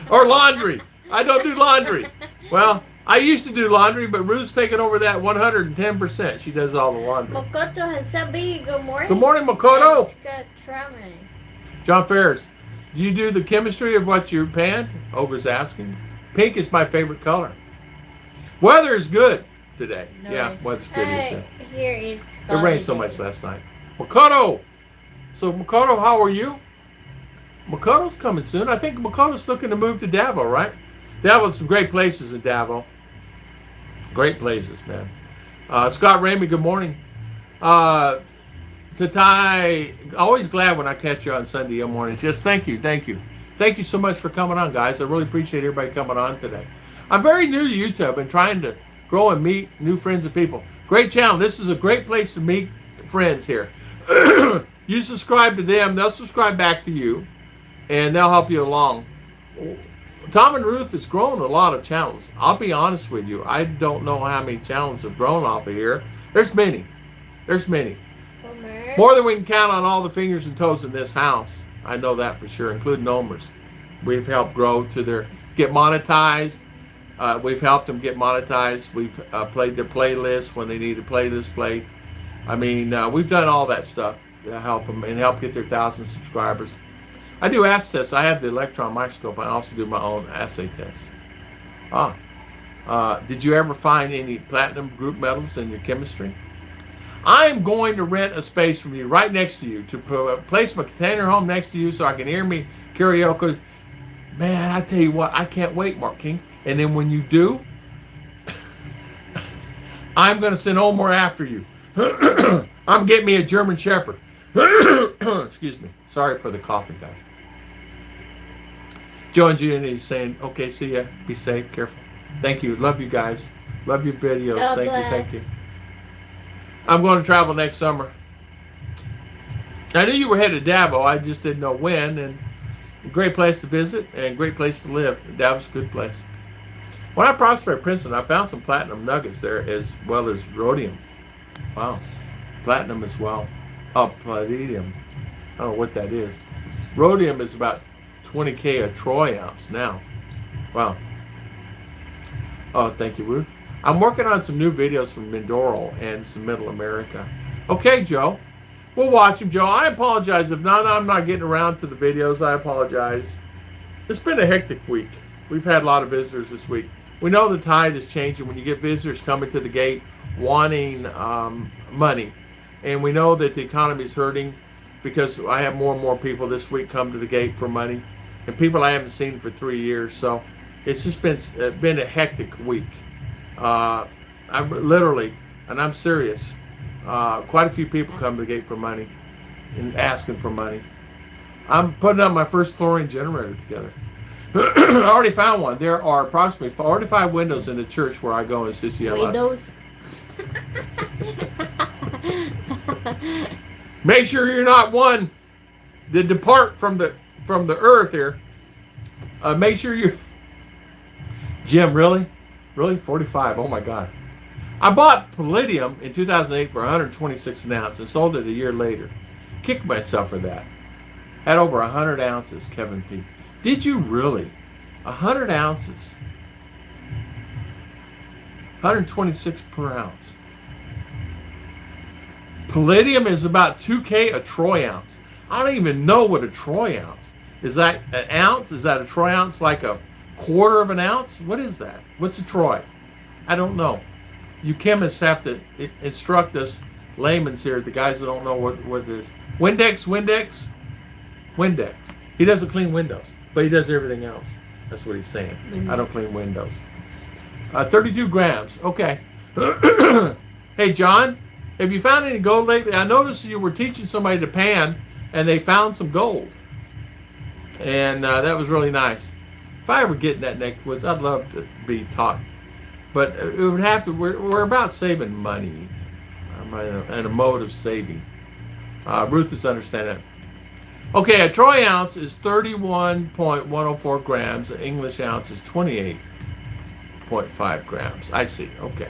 Or laundry. I don't do laundry. Well, I used to do laundry, but Ruth's taken over that 110%. She does all the laundry. Makoto Hasabi, good morning. Good morning, Makoto. Scott Trame. John Ferris, do you do the chemistry of what you panned? Ogre's asking. Pink is my favorite color. Weather is good today. No Yeah, way. weather's good here Here is too. It rained so much last night. Makoto! So, Makoto, how are you? Makoto's coming soon. I think Makoto's looking to move to Davao, right? Davo's some great places in Davao. Great places, man. Scott Ramey, good morning. Tatai, always glad when I catch you on Sunday mornings. Just thank you. Thank you so much for coming on, guys. I really appreciate everybody coming on today. I'm very new to YouTube and trying to grow and meet new friends and people. Great channel. This is a great place to meet friends here. You subscribe to them, they'll subscribe back to you, and they'll help you along. Tom and Ruth has grown a lot of channels. I'll be honest with you. I don't know how many channels have grown off of here. There's many. More than we can count on all the fingers and toes in this house. I know that for sure, including Omer's. We've helped grow to get monetized. We've helped them get monetized. We've played their playlist when they need a playlist played. I mean, we've done all that stuff to help them and help get their 1,000 subscribers. I do assay tests. I have the electron microscope. I also do my own assay tests. Did you ever find any platinum group metals in your chemistry? I'm going to rent a space from you right next to you to place my container home next to you so I can hear me karaoke. Man, I tell you what, I can't wait, Mark King. And then when you do, I'm going to send Omar after you. I'm getting me a German Shepherd. Excuse me. Sorry for the coughing, guys. Joe and Judy is saying, okay, see ya. Be safe, careful. Thank you. Love you guys. Love your videos. Thank you. I'm going to travel next summer. I knew you were headed to Davao. I just didn't know when. And a great place to visit and a great place to live. Davo's a good place. When I prospered at Princeton, I found some platinum nuggets there as well as rhodium. Wow. Platinum as well. Oh, palladium. I don't know what that is. Rhodium is about 20K a troy ounce now. Wow. Oh, thank you, Ruth. I'm working on some new videos from Mindoro and some Middle America. Okay, Joe. We'll watch them, Joe. I apologize if not. I'm not getting around to the videos. I apologize. It's been a hectic week. We've had a lot of visitors this week. We know the tide is changing when you get visitors coming to the gate wanting money. And we know that the economy is hurting because I have more and more people this week come to the gate for money. And people I haven't seen for 3 years. So it's just been a hectic week. I'm literally, and I'm serious, quite a few people come to the gate for money and asking for money. I'm putting up my first chlorine generator together. I already found one. There are approximately 45 windows in the church where I go in CCLS. Windows? Make sure you're not one to depart from the earth here. Make sure you... Jim, really? Really? 45? Oh my God. I bought palladium in 2008 for 126 an ounce and sold it a year later. Kicked myself for that. Had over 100 ounces, Kevin P. Did you really? 100 ounces. 126 per ounce. Palladium is about 2K a troy ounce. I don't even know what a troy ounce. Is that an ounce? Is that a troy ounce like a quarter of an ounce? What is that? What's a troy? I don't know. You chemists have to instruct us layman's here, the guys that don't know what it is. Windex. He doesn't clean windows, but he does everything else. That's what he's saying. I don't clean windows. 32 grams. Okay. Hey, John, have you found any gold lately? I noticed you were teaching somebody to pan, and they found some gold. And that was really nice. If I ever get in that neck of the woods, I'd love to be taught. But it would have to, we're about saving money. And a mode of saving. Ruth is understanding that. Okay, a troy ounce is 31.104 grams. An English ounce is 28.5 grams. I see. Okay.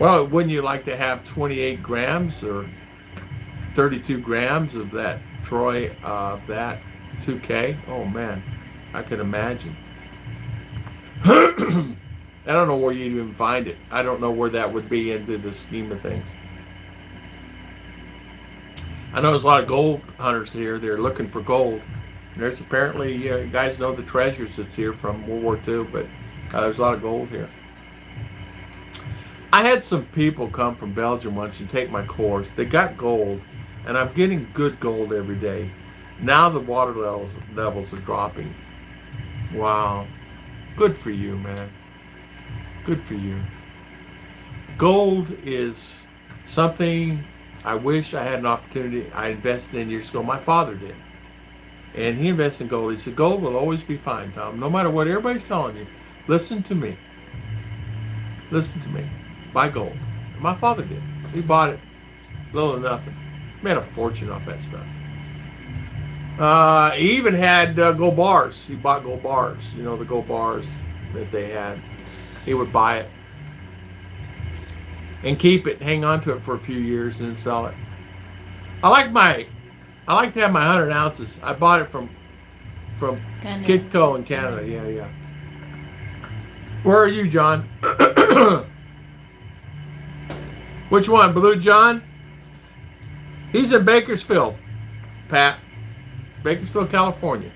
Well, wouldn't you like to have 28 grams or 32 grams of that troy, that 2K? Oh, man. I could imagine. I don't know where you'd even find it. I don't know where that would be into the scheme of things. I know there's a lot of gold hunters here. They're looking for gold. And there's apparently, you guys know the treasures that's here from World War II, but there's a lot of gold here. I had some people come from Belgium once and take my course. They got gold, and I'm getting good gold every day. Now the water levels are dropping. Wow. Good for you, man. Good for you. Gold is something I wish I had an opportunity. I invested in years ago. My father did. And he invested in gold. He said, gold will always be fine, Tom. No matter what everybody's telling you, listen to me. Listen to me. Buy gold. And my father did. He bought it. Little or nothing. Made a fortune off that stuff. He even had gold bars. He bought gold bars. You know, the gold bars that they had. He would buy it and keep it, hang on to it for a few years and then sell it. I like to have my 100 ounces. I bought it from Kitco in Canada. Yeah. Where are you, John? Which one? Blue John? He's in Bakersfield, Pat. Bakersfield, California.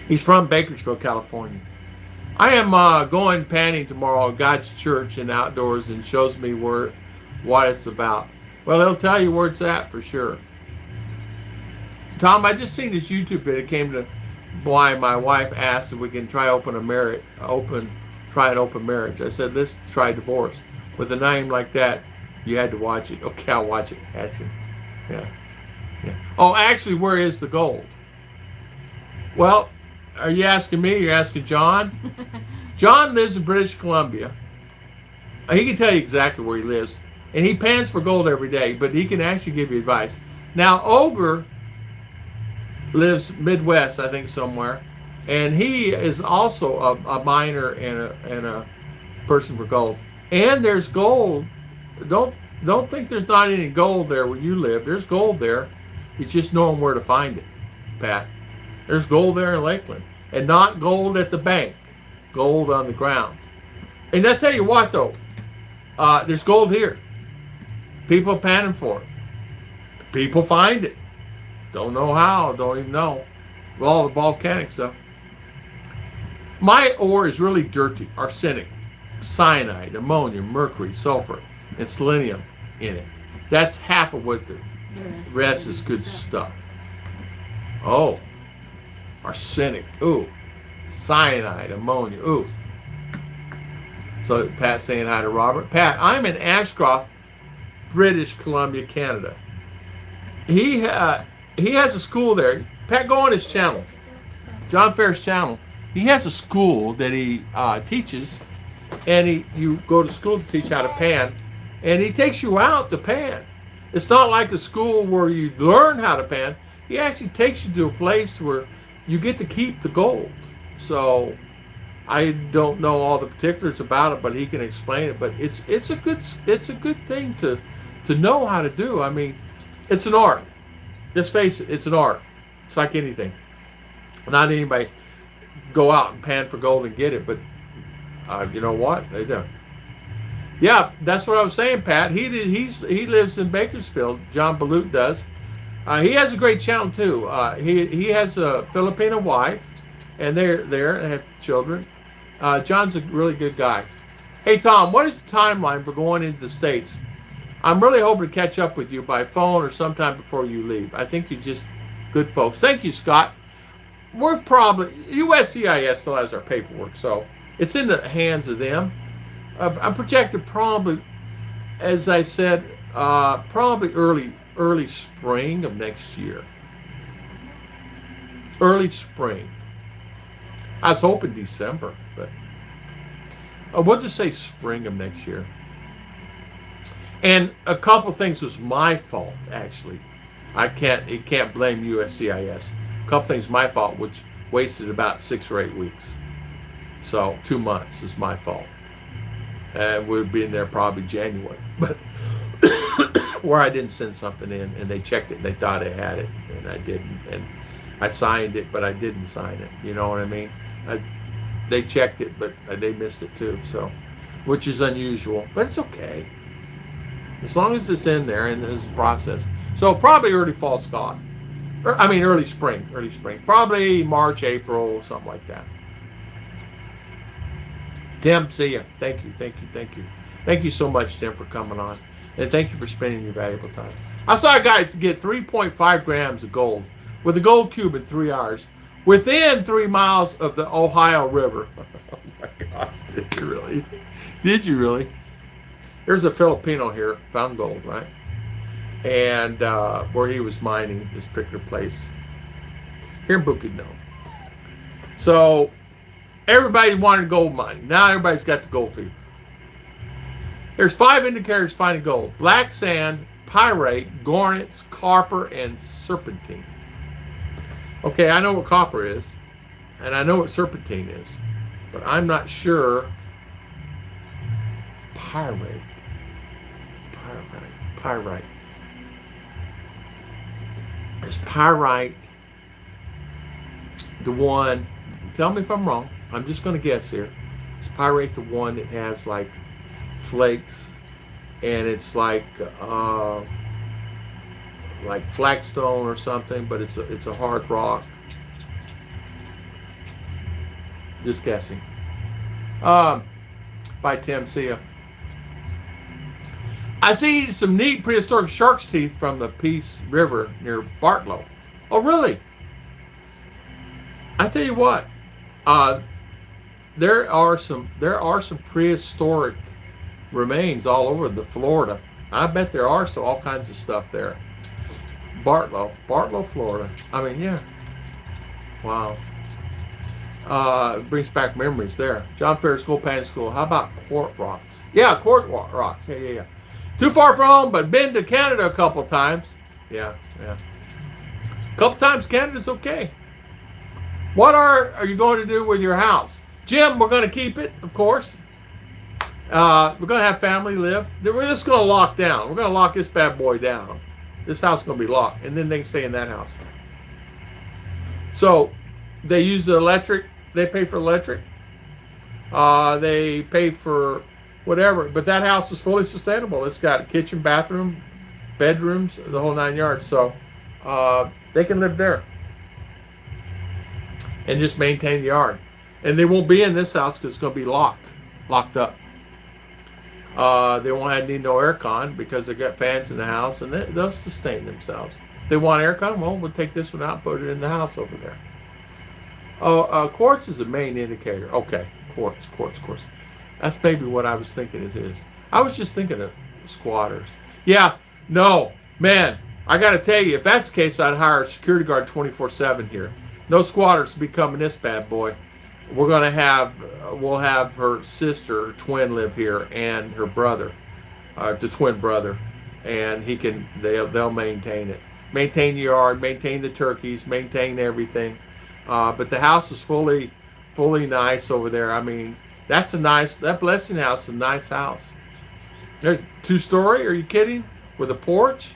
He's from Bakersfield, California. I am going panning tomorrow at God's church and outdoors, and shows me what it's about. Well, they'll tell you where it's at for sure. Tom, I just seen this YouTube video. It came to why my wife asked if we can try try an open marriage. I said, let's try divorce. With a name like that, you had to watch it. Okay, I'll watch it. Ask him. Yeah. Yeah. Oh, actually, where is the gold? Well, are you asking me? You're asking John? John lives in British Columbia. He can tell you exactly where he lives. And he pans for gold every day, but he can actually give you advice. Now, Ogre lives Midwest, I think, somewhere. And he is also a miner and a person for gold. And there's gold. Don't think there's not any gold there where you live. There's gold there. It's just knowing where to find it, Pat. There's gold there in Lakeland. And not gold at the bank. Gold on the ground. And I tell you what, though. There's gold here. People panning for it. People find it. Don't know how. Don't even know. With all the volcanic stuff. My ore is really dirty. Arsenic, cyanide, ammonia, mercury, sulfur, and selenium in it. That's half of what the rest is good stuff. Oh. Arsenic. Ooh. Cyanide, ammonia. Ooh. So Pat's saying hi to Robert. Pat, I'm in Ashcroft, British Columbia, Canada. He has a school there. Pat, go on his channel, John Ferris channel. He has a school that he teaches, and you go to school to teach how to pan, and he takes you out to pan. It's not like a school where you learn how to pan. He actually takes you to a place where you get to keep the gold. So I don't know all the particulars about it, but he can explain it. But it's a good thing to know how to do. I mean, it's an art. Let's face it, it's an art. It's like anything. Not anybody go out and pan for gold and get it, but you know what? They do. Yeah, that's what I was saying, Pat. He lives in Bakersfield. John Balut does. He has a great channel too. He has a Filipina wife, and they're there and have children. John's a really good guy. Hey Tom, what is the timeline for going into the States? I'm really hoping to catch up with you by phone or sometime before you leave. I think you're just good folks. Thank you, Scott. We're probably, USCIS still has our paperwork, so it's in the hands of them. I'm projected probably, as I said, probably early spring of next year. Early spring. I was hoping December, but we'll just say spring of next year. And a couple things was my fault, actually. It can't blame USCIS. A couple things my fault, which wasted about 6 or 8 weeks. So 2 months is my fault. And we'd be in there probably January. But where I didn't send something in, and they checked it and they thought I had it, and I didn't. And I signed it, but I didn't sign it. You know what I mean? They checked it, but they missed it too. So, which is unusual, but it's okay. As long as it's in there and there's a process. So probably early fall, Scott. Early spring. Probably March, April, something like that. Tim, see ya. Thank you. Thank you so much, Tim, for coming on. And thank you for spending your valuable time. I saw a guy get 3.5 grams of gold with a gold cube in 3 hours within 3 miles of the Ohio River. Oh my gosh, Did you really? There's a Filipino here, found gold, right? And where he was mining this particular place here in Bukidnon. So everybody wanted gold mining. Now everybody's got the gold fever. There's 5 indicators finding gold: black sand, pyrite, garnets, copper, and serpentine. Okay, I know what copper is, and I know what serpentine is, but I'm not sure. Pyrite. Is pyrite the one? Tell me if I'm wrong. I'm just going to guess here. Is pyrite the one that has like flakes, and it's like flagstone or something, but it's a hard rock? Just guessing. Bye, Tim. See ya. I see some neat prehistoric shark's teeth from the Peace River near Bartlow. Oh, really? I tell you what, uh, there are some prehistoric remains all over the Florida. I bet there are all kinds of stuff there. Bartlow, Florida. I mean, yeah. Wow. It brings back memories there. John Fair School, Pan School. How about Quart Rocks? Yeah, Rocks. Yeah. Too far from home, but been to Canada a couple times. Yeah. A couple times Canada's okay. What are you going to do with your house? Jim, we're going to keep it, of course. We're going to have family live. We're just going to lock down. We're going to lock this bad boy down. This house is going to be locked, and then they can stay in that house. So they use the electric. They pay for electric. They pay for whatever. But that house is fully sustainable. It's got a kitchen, bathroom, bedrooms, the whole 9 yards. So they can live there and just maintain the yard. And they won't be in this house because it's going to be locked up. They won't need no aircon because they got fans in the house, and they'll sustain themselves. If they want aircon, well, we'll take this one out and put it in the house over there. Quartz is the main indicator. Okay, quartz. That's maybe what I was thinking it is. I was just thinking of squatters. Yeah, no, man, I got to tell you, if that's the case, I'd hire a security guard 24/7 here. No squatters be coming this bad boy. We'll have her sister, her twin, live here, and her brother, the twin brother, and they'll maintain it, maintain the yard, maintain the turkeys, maintain everything. But the house is fully nice over there. I mean, that Blessing house is a nice house. There's 2-story. Are you kidding? With a porch,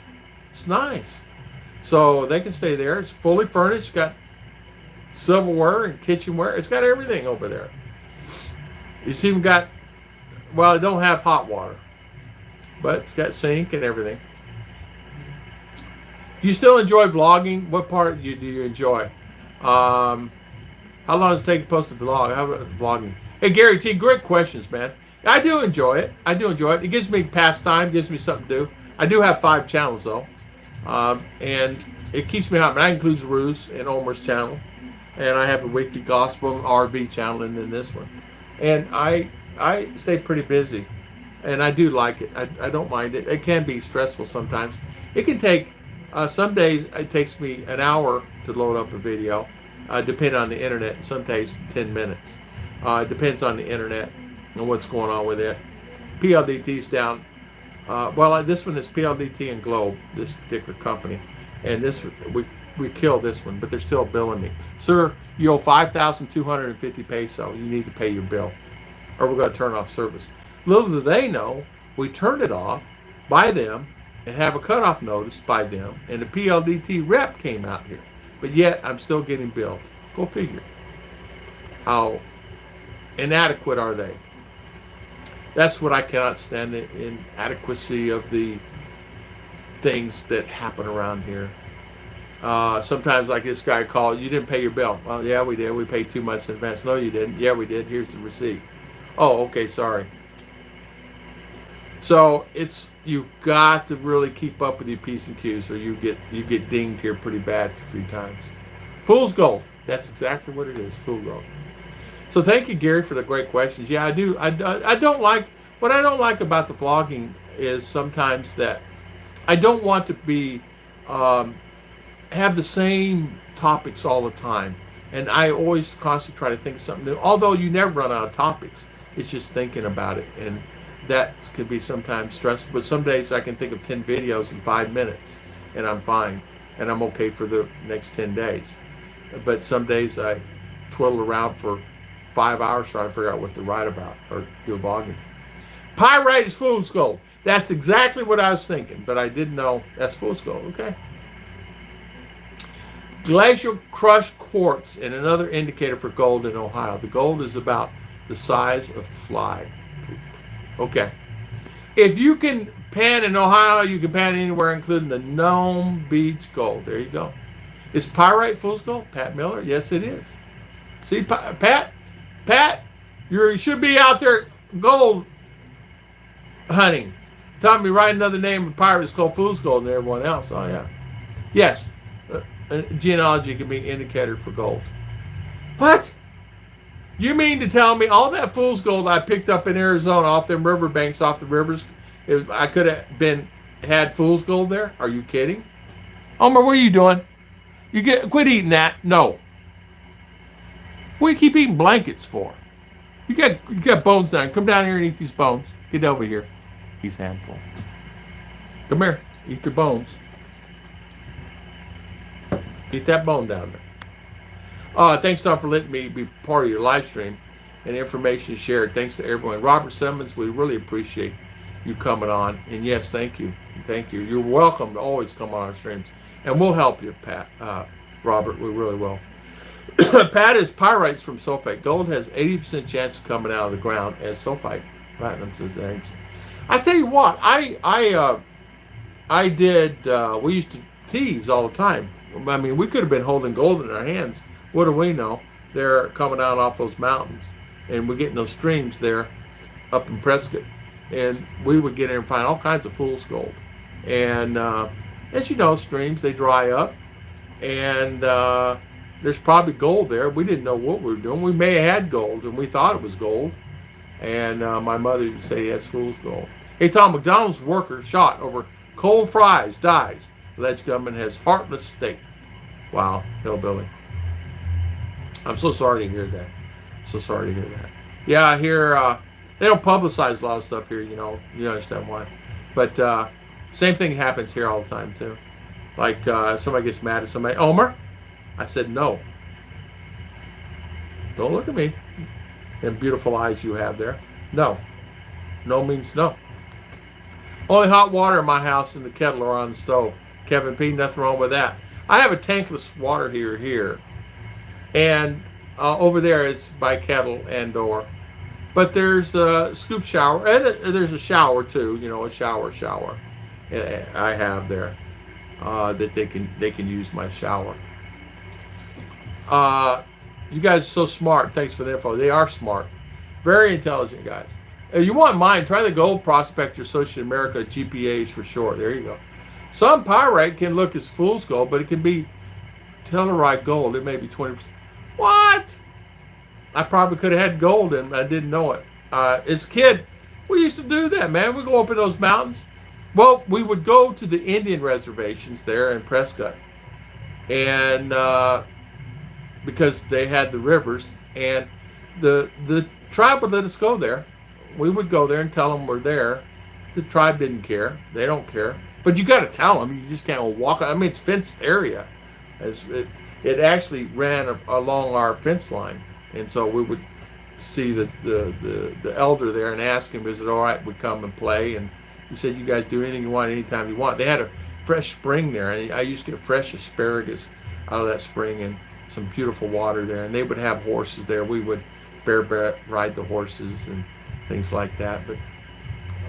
it's nice. So they can stay there. It's fully furnished. Got silverware and kitchenware. It's got everything over there. It's even got, well, it don't have hot water, but it's got sink and everything. Do you still enjoy vlogging? What part do you enjoy? How long does it take to post a vlog? How about vlogging? Hey, Gary T, great questions, man. I do enjoy it. It gives me pastime, gives me something to do. I do have 5 channels, though. And it keeps me hot. That includes Ruth and Omer's channel. And I have a weekly gospel RV channel, and then this one. And I stay pretty busy. And I do like it. I don't mind it. It can be stressful sometimes. It can take, some days it takes me an hour to load up a video, depending on the internet. Some days 10 minutes. It depends on the internet and what's going on with it. PLDT's down. This one is PLDT and Globe, this particular company. And this we killed this one, but they're still billing me. Sir, you owe 5,250 peso. You need to pay your bill, or we're going to turn off service. Little do they know, we turned it off by them and have a cutoff notice by them, and the PLDT rep came out here. But yet, I'm still getting billed. Go figure. How inadequate are they? That's what I cannot stand, the inadequacy of the things that happen around here. Sometimes, like this guy called, you didn't pay your bill. Well, yeah, we did. We paid 2 months in advance. No, you didn't. Yeah, we did. Here's the receipt. Oh, okay, sorry. So you've got to really keep up with your P's and Q's, or you get dinged here pretty bad a few times. Fool's gold. That's exactly what it is. Fool's gold. So thank you, Gary, for the great questions. Yeah, I do. I don't like, what I don't like about the vlogging is sometimes that I don't want to be have the same topics all the time, and I always constantly try to think of something new. Although you never run out of topics, it's just thinking about it, and that could be sometimes stressful. But some days I can think of 10 videos in 5 minutes, and I'm fine, and I'm okay for the next 10 days. But some days I twiddle around for 5 hours trying to figure out what to write about or do vlogging. Pyrite is fool's gold. That's exactly what I was thinking, but I didn't know that's fool's gold. Okay. Glacial crushed quartz and another indicator for gold in Ohio. The gold is about the size of fly. Okay. If you can pan in Ohio, you can pan anywhere, including the Nome Beach gold. There you go. Is pyrite fool's gold? Pat Miller? Yes, it is. See, Pat, You should be out there gold hunting. Taught me write another name of pirates called fool's gold and everyone else. Oh yeah. Yes. Genealogy can be an indicator for gold. What? You mean to tell me all that fool's gold I picked up in Arizona off them riverbanks, off the rivers, I could have had fool's gold there? Are you kidding? Omar, what are you doing? Quit eating that. No. What do you keep eating blankets for? You got bones down. Come down here and eat these bones. Get over here. He's a handful. Come here. Eat your bones. Eat that bone down there. Thanks, Tom, for letting me be part of your live stream and information shared. Thanks to everyone. Robert Simmons, we really appreciate you coming on. And yes, thank you. Thank you. You're welcome to always come on our streams. And we'll help you, Pat. Robert, we really will. Pat is pyrites from sulfate. Gold has 80% chance of coming out of the ground as sulfite. Platinum says eggs. I tell you what, I did. We used to tease all the time. I mean, we could have been holding gold in our hands. What do we know? They're coming out off those mountains, and we're getting those streams there up in Prescott, and we would get in and find all kinds of fool's gold. And as you know, streams, they dry up, and there's probably gold there. We didn't know what we were doing. We may have had gold, and we thought it was gold. And my mother would say, that's fool's gold. Hey, Tom, McDonald's worker shot over cold fries dies. Alleged gunman has heartless state. Wow, hillbilly. I'm so sorry to hear that. So sorry to hear that. Yeah, I hear they don't publicize a lot of stuff here, you know. You understand why. But same thing happens here all the time, too. Like somebody gets mad at somebody. Omar? I said, no. Don't look at me. Them beautiful eyes you have there. No. No means no. Only hot water in my house in the kettle or on the stove. Kevin P., nothing wrong with that. I have a tankless water heater here. And over there it's by kettle and door. But there's a scoop shower. And there's a shower too. You know, a shower. I have there. That they can use my shower. You guys are so smart. Thanks for the info. They are smart. Very intelligent guys. If you want mine, try the Gold Prospector Associated America, GPAs for short. There you go. Some pyrite can look as fool's gold, but it can be Telluride gold. It may be 20%. What? I probably could have had gold and I didn't know it. As a kid, we used to do that, man. We go up in those mountains. Well, we would go to the Indian reservations there in Prescott. And because they had the rivers, and the tribe would let us go there. We would go there and tell them we're there. The tribe didn't care. They don't care. But you got to tell them. You just can't walk. I mean, it's fenced area. It actually ran along our fence line, and so we would see the elder there and ask him, "Is it all right? We come and play." And he said, "You guys do anything you want, anytime you want." They had a fresh spring there, and I used to get fresh asparagus out of that spring and some beautiful water there. And they would have horses there. We would bareback ride the horses and things like that. But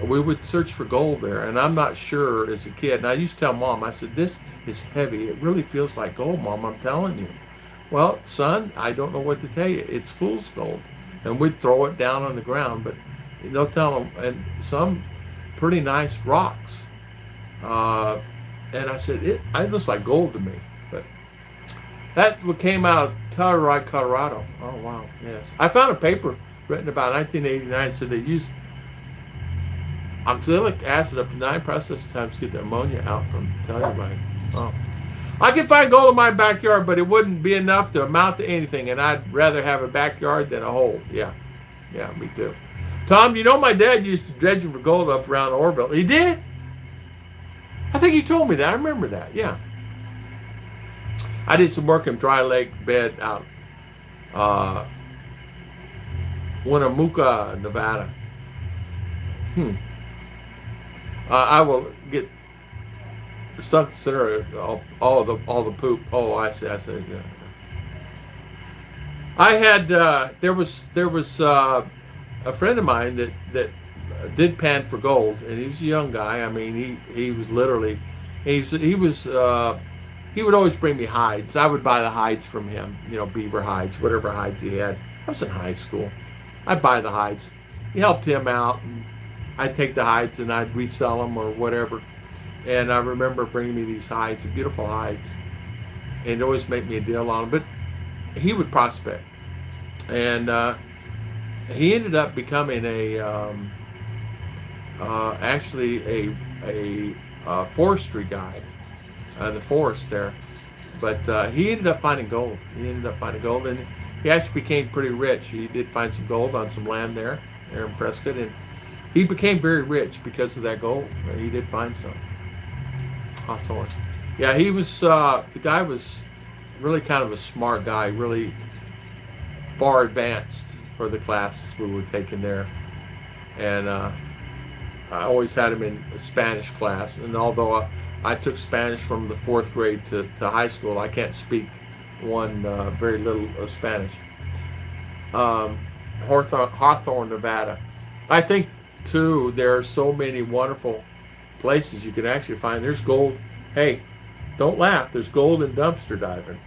we would search for gold there, and I'm not sure as a kid. And I used to tell Mom, I said, "This is heavy. It really feels like gold, Mom. I'm telling you." Well, son, I don't know what to tell you. It's fool's gold. And we'd throw it down on the ground, but they'll tell them, and some pretty nice rocks. And I said, it looks like gold to me. But that came out of Telluride, Colorado. Oh, wow, yes. I found a paper written about 1989, said they used oxalic acid up to 9 process times to get the ammonia out from Telluride. Oh. I can find gold in my backyard, but it wouldn't be enough to amount to anything, and I'd rather have a backyard than a hole. Yeah, me too. Tom, you know my dad used to dredging for gold up around Orville. He did? I think you told me that. I remember that, yeah. I did some work in Dry Lake bed out Winnemucca, Nevada. I will get stuck to center all the poop. Oh, I see. Yeah. I had there was a friend of mine that did pan for gold, and he was a young guy. I mean, he was literally he would always bring me hides. I would buy the hides from him, beaver hides, whatever hides he had. I was in high school, I'd buy the hides. He helped him out, and I'd take the hides and I'd resell them or whatever. And I remember bringing me these hides, beautiful hides, and he'd always make me a deal on them. But he would prospect, and he ended up becoming actually a forestry guy in the forest there. But he ended up finding gold. And he actually became pretty rich. He did find some gold on some land there in Prescott, and he became very rich because of that gold. He did find some. Hawthorne. Yeah, he was, the guy was really kind of a smart guy, really far advanced for the classes we were taking there. And I always had him in a Spanish class. And although I took Spanish from the 4th grade to high school, I can't speak very little of Spanish. Hawthorne, Nevada. I think, too, there are so many wonderful places you can actually find. There's gold. Hey, don't laugh. There's gold in dumpster diving.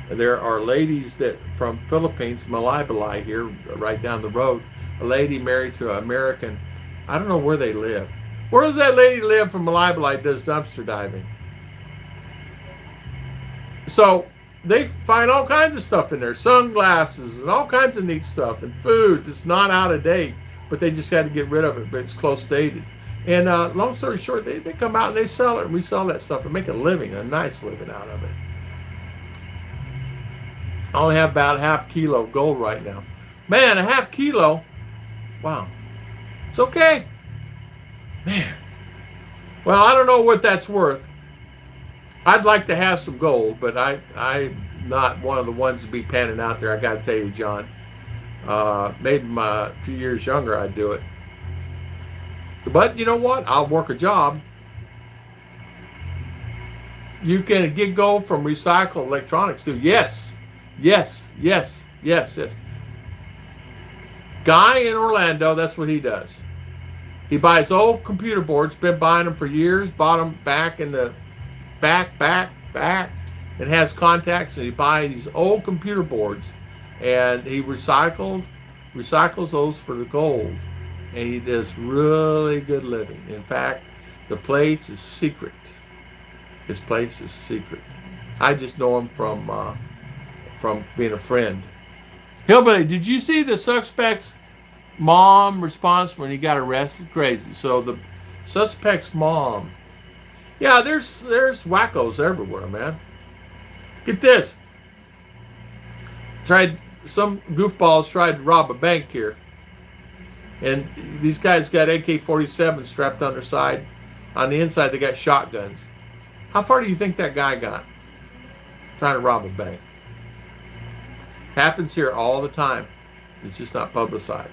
There are ladies that from Philippines, Malibali here, right down the road. A lady married to an American. I don't know where they live. Where does that lady live from Malibali that does dumpster diving? So they find all kinds of stuff in there. Sunglasses and all kinds of neat stuff. And food that's not out of date. But they just had to get rid of it. But it's close dated. And long story short, they come out and they sell it and resell that stuff and make a living, a nice living out of it. I only have about half kilo of gold right now. Man, a half kilo? Wow. It's okay. Man. Well, I don't know what that's worth. I'd like to have some gold, but I'm not one of the ones to be panning out there, I got to tell you, John. Maybe a few years younger, I'd do it. But you know what? I'll work a job. You can get gold from recycled electronics too. Yes. Guy in Orlando, that's what he does. He buys old computer boards, been buying them for years, bought them back in the back. It has contacts, and he buys these old computer boards, and he recycles those for the gold. And he does really good living. In fact, the place is secret. His place is secret. I just know him from being a friend. Hillbilly, did you see the suspect's mom response when he got arrested? Crazy. So the suspect's mom. Yeah, there's wackos everywhere, man. Get this. Some goofballs tried to rob a bank here. And these guys got AK-47 strapped on their side. On the inside, they got shotguns. How far do you think that guy got trying to rob a bank? Happens here all the time. It's just not publicized.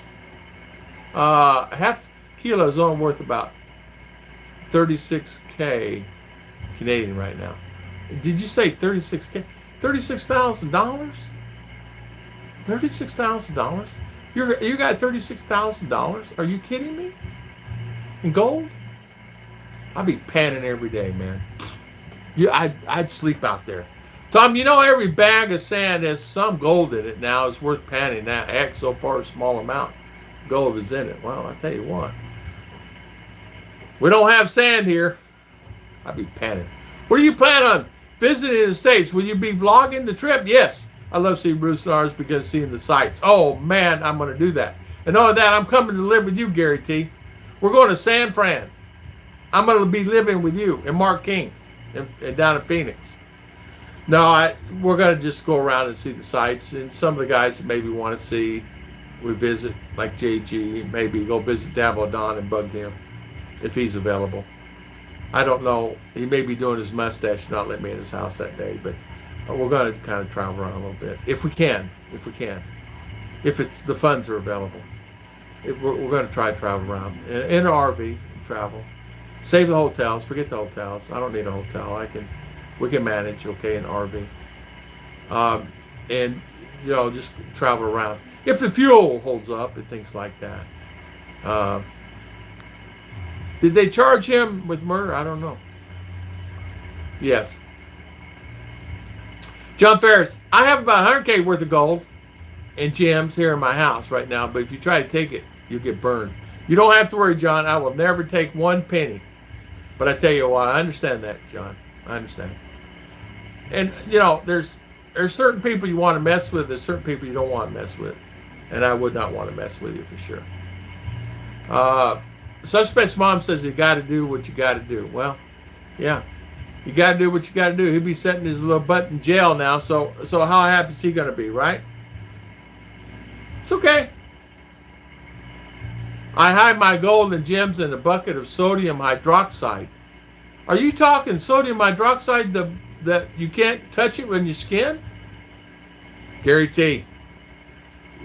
Half kilo is only worth about 36K Canadian right now. Did you say 36K? $36,000? $36,000? You got $36,000? Are you kidding me? In gold? I'd be panning every day, man. I'd sleep out there. Tom, you know every bag of sand has some gold in it now. It's worth panning that. Heck, so far a small amount gold is in it. Well, I tell you what. We don't have sand here. I'd be panning. What do you plan on visiting the States? Will you be vlogging the trip? Yes. I love seeing Ruth and ours because seeing the sights. Oh, man, I'm going to do that. And all of that, I'm coming to live with you, Gary T. We're going to San Fran. I'm going to be living with you and Mark King and down in Phoenix. No, we're going to just go around and see the sights. And some of the guys that maybe want to see, we visit, like JG, maybe go visit Dabo Don and bug him if he's available. I don't know. He may be doing his mustache, not let me in his house that day, but we're going to kind of travel around a little bit if we can. If it's the funds are available, we're going to try to travel around in an RV. Travel, save the hotels. Forget the hotels. I don't need a hotel. We can manage okay in RV. And just travel around if the fuel holds up and things like that. Did they charge him with murder? I don't know. Yes. John Ferris, I have about 100K worth of gold. and gems here in my house right now. But if you try to take it, you'll get burned. You don't have to worry, John. I will never take one penny. But I tell you what, I understand that, John. I understand. And you know, there's certain people you want to mess with. There's certain people you don't want to mess with. And I would not want to mess with you for sure. Suspect's mom says you got to do what you got to do. Well, yeah, you got to do what you got to do. He'll be setting his little butt in jail now. So how happy is he going to be, right? It's okay. I hide my gold and gems in a bucket of sodium hydroxide. Are you talking sodium hydroxide that you can't touch it when you skin? Gary T.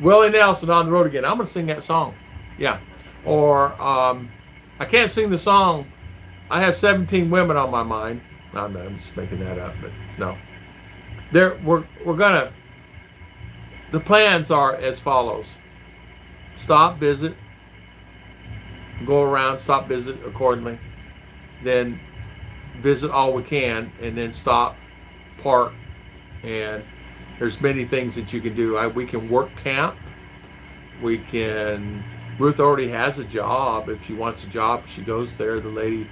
Willie Nelson, On the Road Again. I'm going to sing that song. Yeah. Or I can't sing the song, I have 17 women on my mind. No, I'm just making that up, but no. We're going to, the plans are as follows. Stop, visit, go around, stop, visit accordingly. Then visit all we can, and then stop, park, and there's many things that you can do. We can work camp. We can, Ruth already has a job. If she wants a job, she goes there. The lady,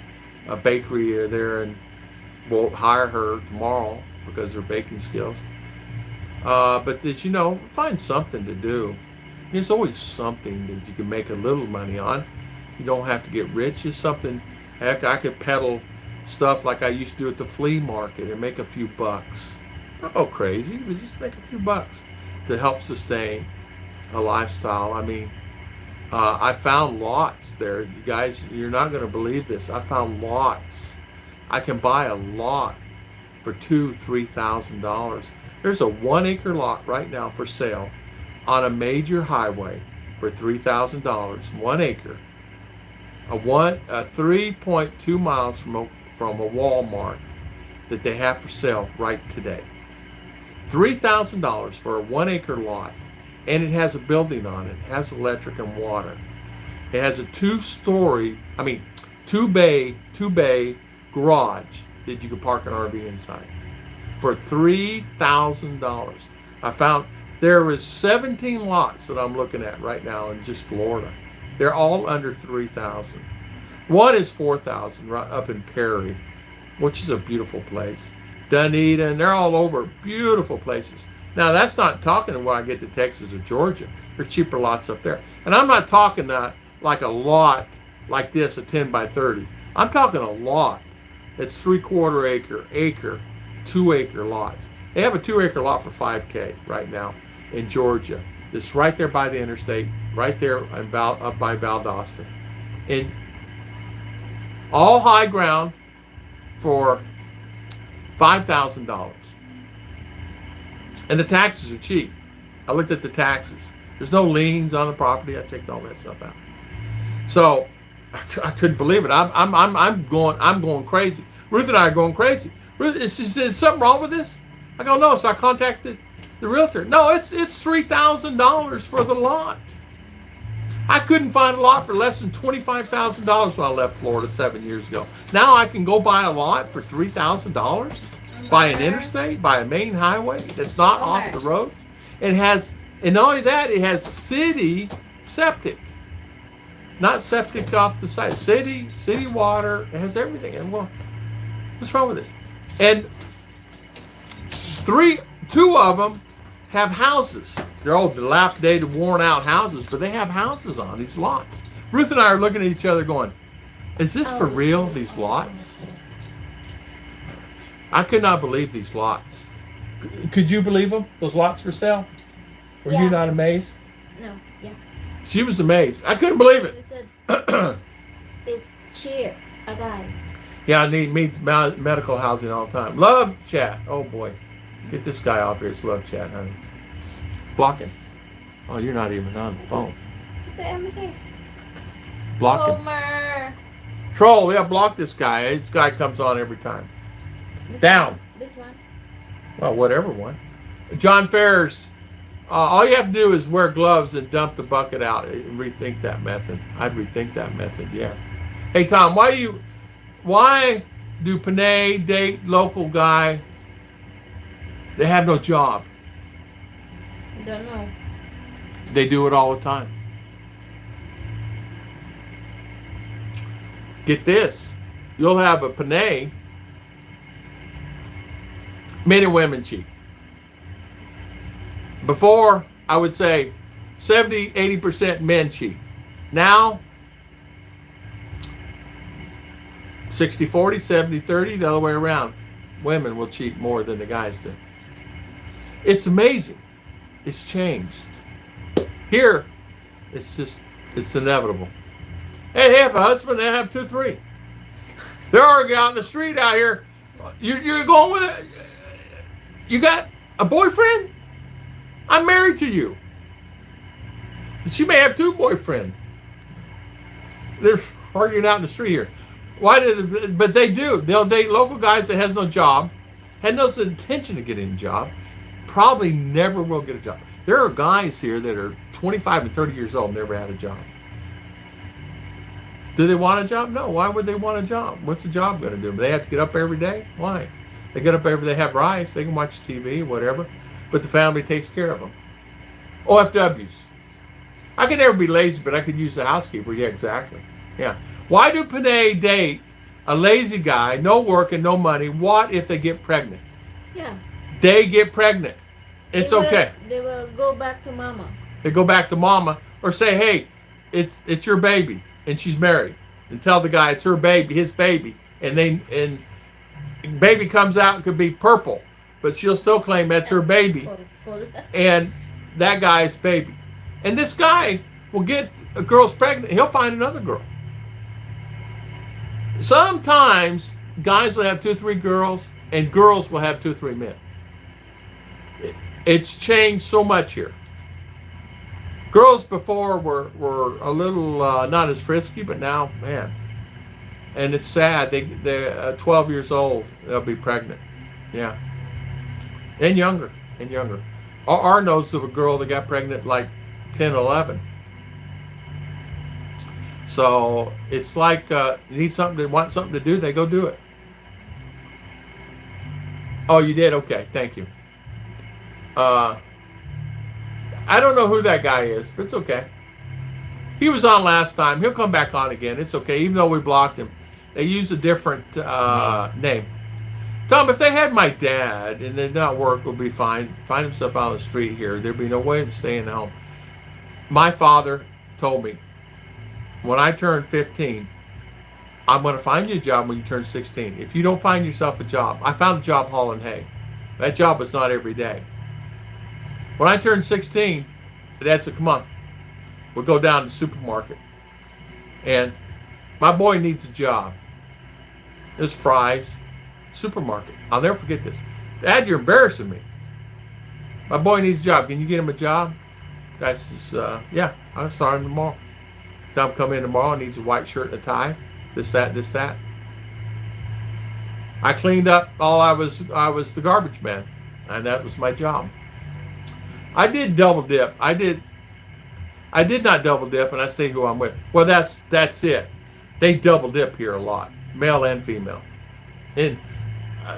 a bakery there, and we'll hire her tomorrow because of her baking skills. But as you know, find something to do. There's always something that you can make a little money on. You don't have to get rich. It's something, heck, I could peddle stuff like I used to do at the flea market and make a few bucks. Not go crazy, but just make a few bucks to help sustain a lifestyle. I mean, I found lots there. You guys, you're not going to believe this. I found lots. I can buy a lot for $2,000-$3,000. There's a 1 acre lot right now for sale on a major highway for $3,000. 1 acre. A 3.2 miles from a Walmart that they have for sale right today. $3,000 for a 1 acre lot, and it has a building on it. It has electric and water. It has a two bay garage that you can park an RV inside for $3,000. I found there is 17 lots that I'm looking at right now in just Florida. They're all under $3,000. One is $4,000 right up in Perry, which is a beautiful place. Dunedin, they're all over, beautiful places. Now that's not talking when I get to Texas or Georgia. There's cheaper lots up there. And I'm not talking like a lot like this, a 10 by 30. I'm talking a lot. It's 3/4 acre, 2 acre lots. They have a 2 acre lot for $5K right now in Georgia. It's right there by the interstate, right there up by Valdosta. And all high ground for $5,000. And the taxes are cheap. I looked at the taxes. There's no liens on the property. I checked all that stuff out. So I couldn't believe it. I'm going crazy. Ruth and I are going crazy. Ruth, she said, "Is something wrong with this?" I go, "No." So I contacted the realtor. "No, it's $3,000 for the lot." I couldn't find a lot for less than $25,000 when I left Florida 7 years ago. Now I can go buy a lot for $3,000, buy an interstate, buy a main highway that's not off the road. And not only that, it has city septic, not septic off the side. City water. It has everything. And well, what's wrong with this? And two of them have houses. They're all dilapidated, worn out houses, but they have houses on these lots. Ruth and I are looking at each other going, "Is this for real, these lots?" I could not believe these lots. Could you believe them? Those lots for sale? Were you not amazed? No, yeah. She was amazed. I couldn't believe it. It's cheap, a guy. Yeah, I needs medical housing all the time. Love chat. Oh boy. Get this guy off here. It's love chat, honey. Block him. Oh, you're not even on the phone. Block him. Homer. Troll, yeah, block this guy. This guy comes on every time. Down. This one. Well, whatever one. John Ferris, all you have to do is wear gloves and dump the bucket out. Rethink that method. I'd rethink that method, yeah. Hey, Tom, why do Panay date local guy? They have no job. Don't know. They do it all the time. Get this. You'll have a Panay. Men and women cheat. Before, I would say 70, 80% men cheat. Now, 60-40, 70-30, the other way around. Women will cheat more than the guys do. It's amazing. It's changed. Here, it's inevitable. Hey, they have a husband, they have 2, 3. They're arguing out in the street out here. You're going with it. You got a boyfriend? I'm married to you. She may have 2 boyfriends. They're arguing out in the street here. But they do. They'll date local guys that has no job, had no intention to get any job, probably never will get a job. There are guys here that are 25 and 30 years old, never had a job. Do they want a job? No. Why would they want a job? What's the job going to do? They have to get up every day? Why? They get up they have rice, they can watch TV, whatever, but the family takes care of them. OFWs. I could never be lazy, but I could use the housekeeper. Yeah, exactly. Yeah. Why do Panay date a lazy guy, no work and no money? What if they get pregnant? Yeah. They get pregnant. It's okay. They will go back to mama. They go back to mama or say, hey, it's your baby, and she's married, and tell the guy it's her baby, his baby, and baby comes out and could be purple, but she'll still claim that's her baby, and that guy's baby. And this guy will get a girl's pregnant. He'll find another girl. Sometimes guys will have 2 or 3 girls, and girls will have 2 or 3 men. It's changed so much here. Girls before were a little not as frisky, but now, man. And it's sad. They're 12 years old. They'll be pregnant. Yeah. And younger. Our knows of a girl that got pregnant like 10, 11. So it's like you need something, they want something to do, they go do it. Oh, you did? Okay, thank you. I don't know who that guy is, but it's okay. He was on last time. He'll come back on again. It's okay, even though we blocked him. They use a different name. Tom, if they had my dad and they did not work, would be fine. Find himself out on the street here. There'd be no way of staying at home. My father told me, when I turn 15, I'm going to find you a job when you turn 16. If you don't find yourself a job, I found a job hauling hay. That job was not every day. When I turned 16, Dad said, come on, we'll go down to the supermarket. And my boy needs a job. There's Fry's supermarket. I'll never forget this. Dad, you're embarrassing me. My boy needs a job. Can you get him a job? The guy says, yeah, I'll start him tomorrow. Tom come in tomorrow, needs a white shirt and a tie. This, that. I cleaned up all I was the garbage man. And that was my job. I did double dip. I did not double dip, and I say who I'm with. Well, that's it. They double dip here a lot, male and female. And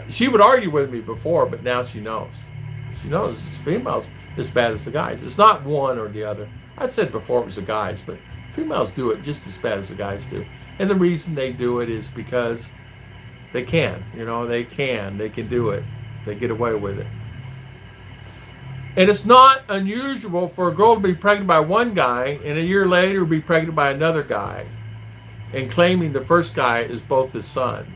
she would argue with me before, but now she knows. She knows females as bad as the guys. It's not one or the other. I'd said before it was the guys, but females do it just as bad as the guys do. And the reason they do it is because they can. They can do it. They get away with it. And it's not unusual for a girl to be pregnant by one guy and a year later be pregnant by another guy and claiming the first guy is both his sons.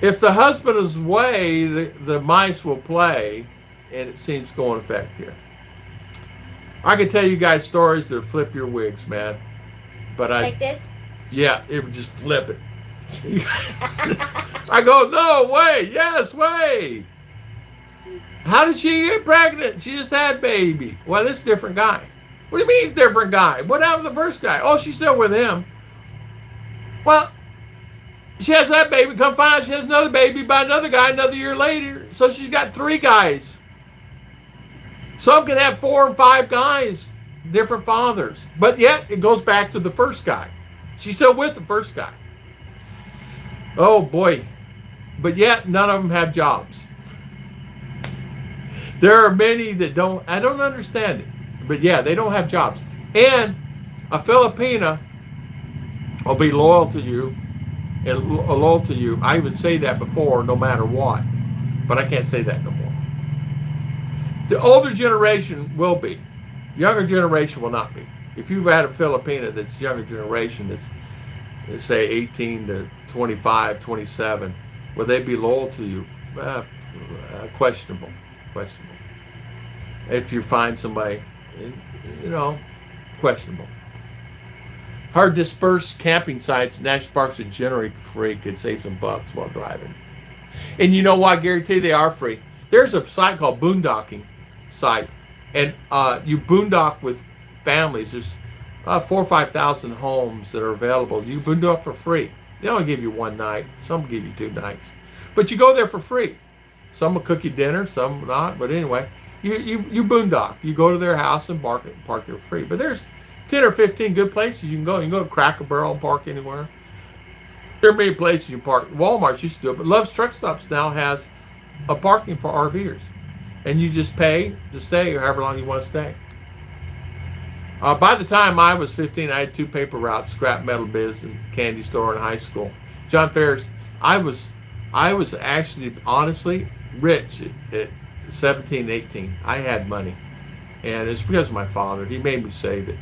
If the husband is away, the mice will play, and it seems to go in effect here. I can tell you guys stories that flip your wigs, man. But like this? Yeah, it would just flip it. I go, no, way, yes, way. How did she get pregnant? She just had baby. Well, this different guy. What do you mean different guy? What happened to the first guy? Oh, she's still with him. Well, she has that baby. Come find out she has another baby by another guy another year later. So she's got 3 guys. Some can have 4 and 5 guys, different fathers. But yet, it goes back to the first guy. She's still with the first guy. Oh, boy. But yet, none of them have jobs. There are many that don't. I don't understand it, but yeah, they don't have jobs. And a Filipina will be loyal to you and loyal to you. I would say that before, no matter what, but I can't say that no more. The older generation will be. Younger generation will not be. If you've had a Filipina that's younger generation, that's let's say 18 to 25, 27, will they be loyal to you? Questionable. Questionable. If you find somebody, questionable. Hard dispersed camping sites, national parks are generally free. Could save some bucks while driving. And you know what? I guarantee they are free. There's a site called Boondocking site, and you boondock with families. There's 4,000 or 5,000 homes that are available. You boondock for free. They only give you one night. Some give you 2 nights, but you go there for free. Some will cook you dinner, some not. But anyway, you boondock. You go to their house and park there free. But there's 10 or 15 good places you can go. You can go to Cracker Barrel and park anywhere. There are many places you can park. Walmart used to do it, but Love's Truck Stops now has a parking for RVers, and you just pay to stay or however long you want to stay. By the time I was 15, I had 2 paper routes: scrap metal biz and candy store in high school. John Ferris, I was actually honestly rich at 17, 18. I had money, and it's because of my father. He made me save it.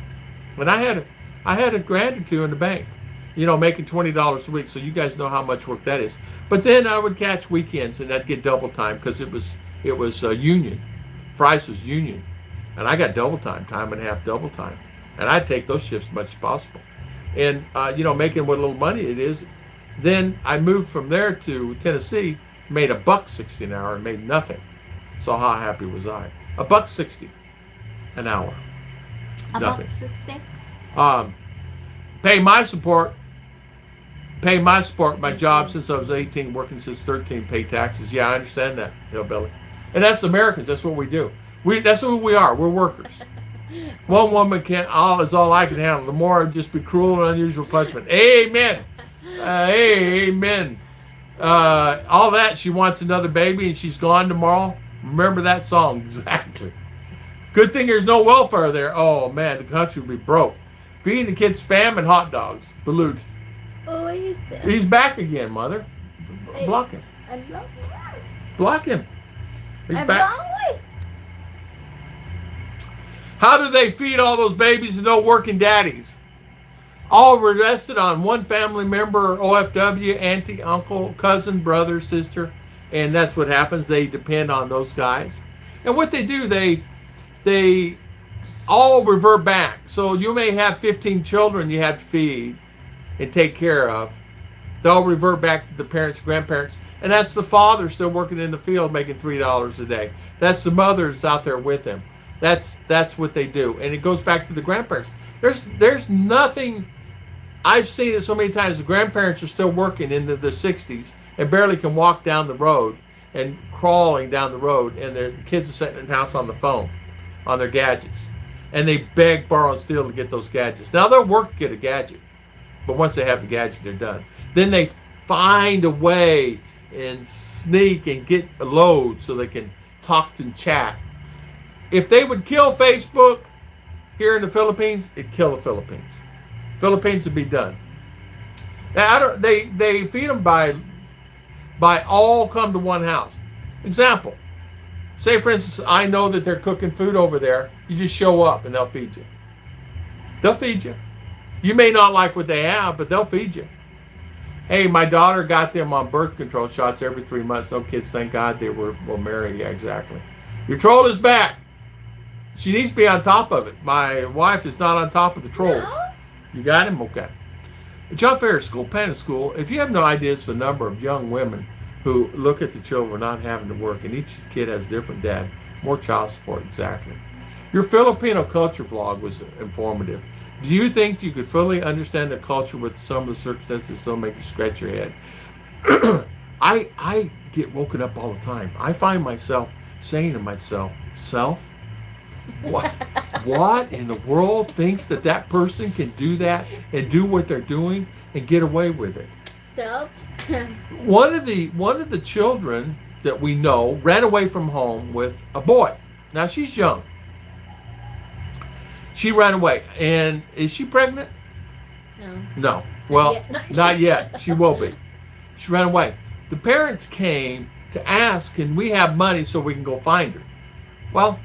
When I had a grand or two in the bank, making $20 a week. So you guys know how much work that is. But then I would catch weekends, and I'd get double time because it was union. Fry's was union, and I got double time and a half double time, and I'd take those shifts as much as possible. And making what little money it is. Then I moved from there to Tennessee, made $1.60 an hour, and made nothing. So how happy was I? $1.60 an hour. Nothing. $1.60. Pay my support, my job since I was 18, working since 13, pay taxes. Yeah, I understand that, hillbilly. And that's Americans. That's what we do. That's who we are. We're workers. One woman is all I can handle. The more it'd just be cruel and unusual punishment. Amen. Amen. All that, she wants another baby and she's gone tomorrow. Remember that song. Exactly. Good thing there's no welfare there. Oh, man, the country would be broke. Feeding the kids Spam and hot dogs. Balut. Oh, He's back again, mother. Block him. I'm blocking. Block him. He's I'm back. blocking. How do they feed all those babies and no working daddies? All rested on one family member, OFW, auntie, uncle, cousin, brother, sister. And that's what happens. They depend on those guys. And what they do, they all revert back. So you may have 15 children you have to feed and take care of. They'll revert back to the parents, grandparents. And that's the father still working in the field making $3 a day. That's the mother that's out there with him. That's what they do. And it goes back to the grandparents. There's nothing. I've seen it so many times. The grandparents are still working into their 60s and barely can walk down the road and crawling down the road, and the kids are sitting in the house on the phone, on their gadgets. And they beg, borrow, and steal to get those gadgets. Now they'll work to get a gadget, but once they have the gadget, they're done. Then they find a way and sneak and get a load so they can talk and chat. If they would kill Facebook here in the Philippines, it'd kill the Philippines. Philippines would be done. Now, they feed them by all come to one house. Example. Say, for instance, I know that they're cooking food over there. You just show up and they'll feed you. They'll feed you. You may not like what they have, but they'll feed you. Hey, my daughter got them on birth control shots every 3 months. No kids, thank God they will marry. Yeah, exactly. Your troll is back. She needs to be on top of it. My wife is not on top of the trolls. No? You got him? Okay. John Ferris School, Penn School, if you have no ideas for the number of young women who look at the children not having to work, and each kid has a different dad, more child support, exactly. Your Filipino culture vlog was informative. Do you think you could fully understand the culture with some of the circumstances that still make you scratch your head? I get woken up all the time. I find myself saying to myself, self, what in the world thinks that person can do that and do what they're doing and get away with it? Self. One of the children that we know ran away from home with a boy. Now she's young. She ran away. And is she pregnant? No. No. Well, Not yet. not yet. She will be. She ran away. The parents came to ask, can we have money so we can go find her? Well,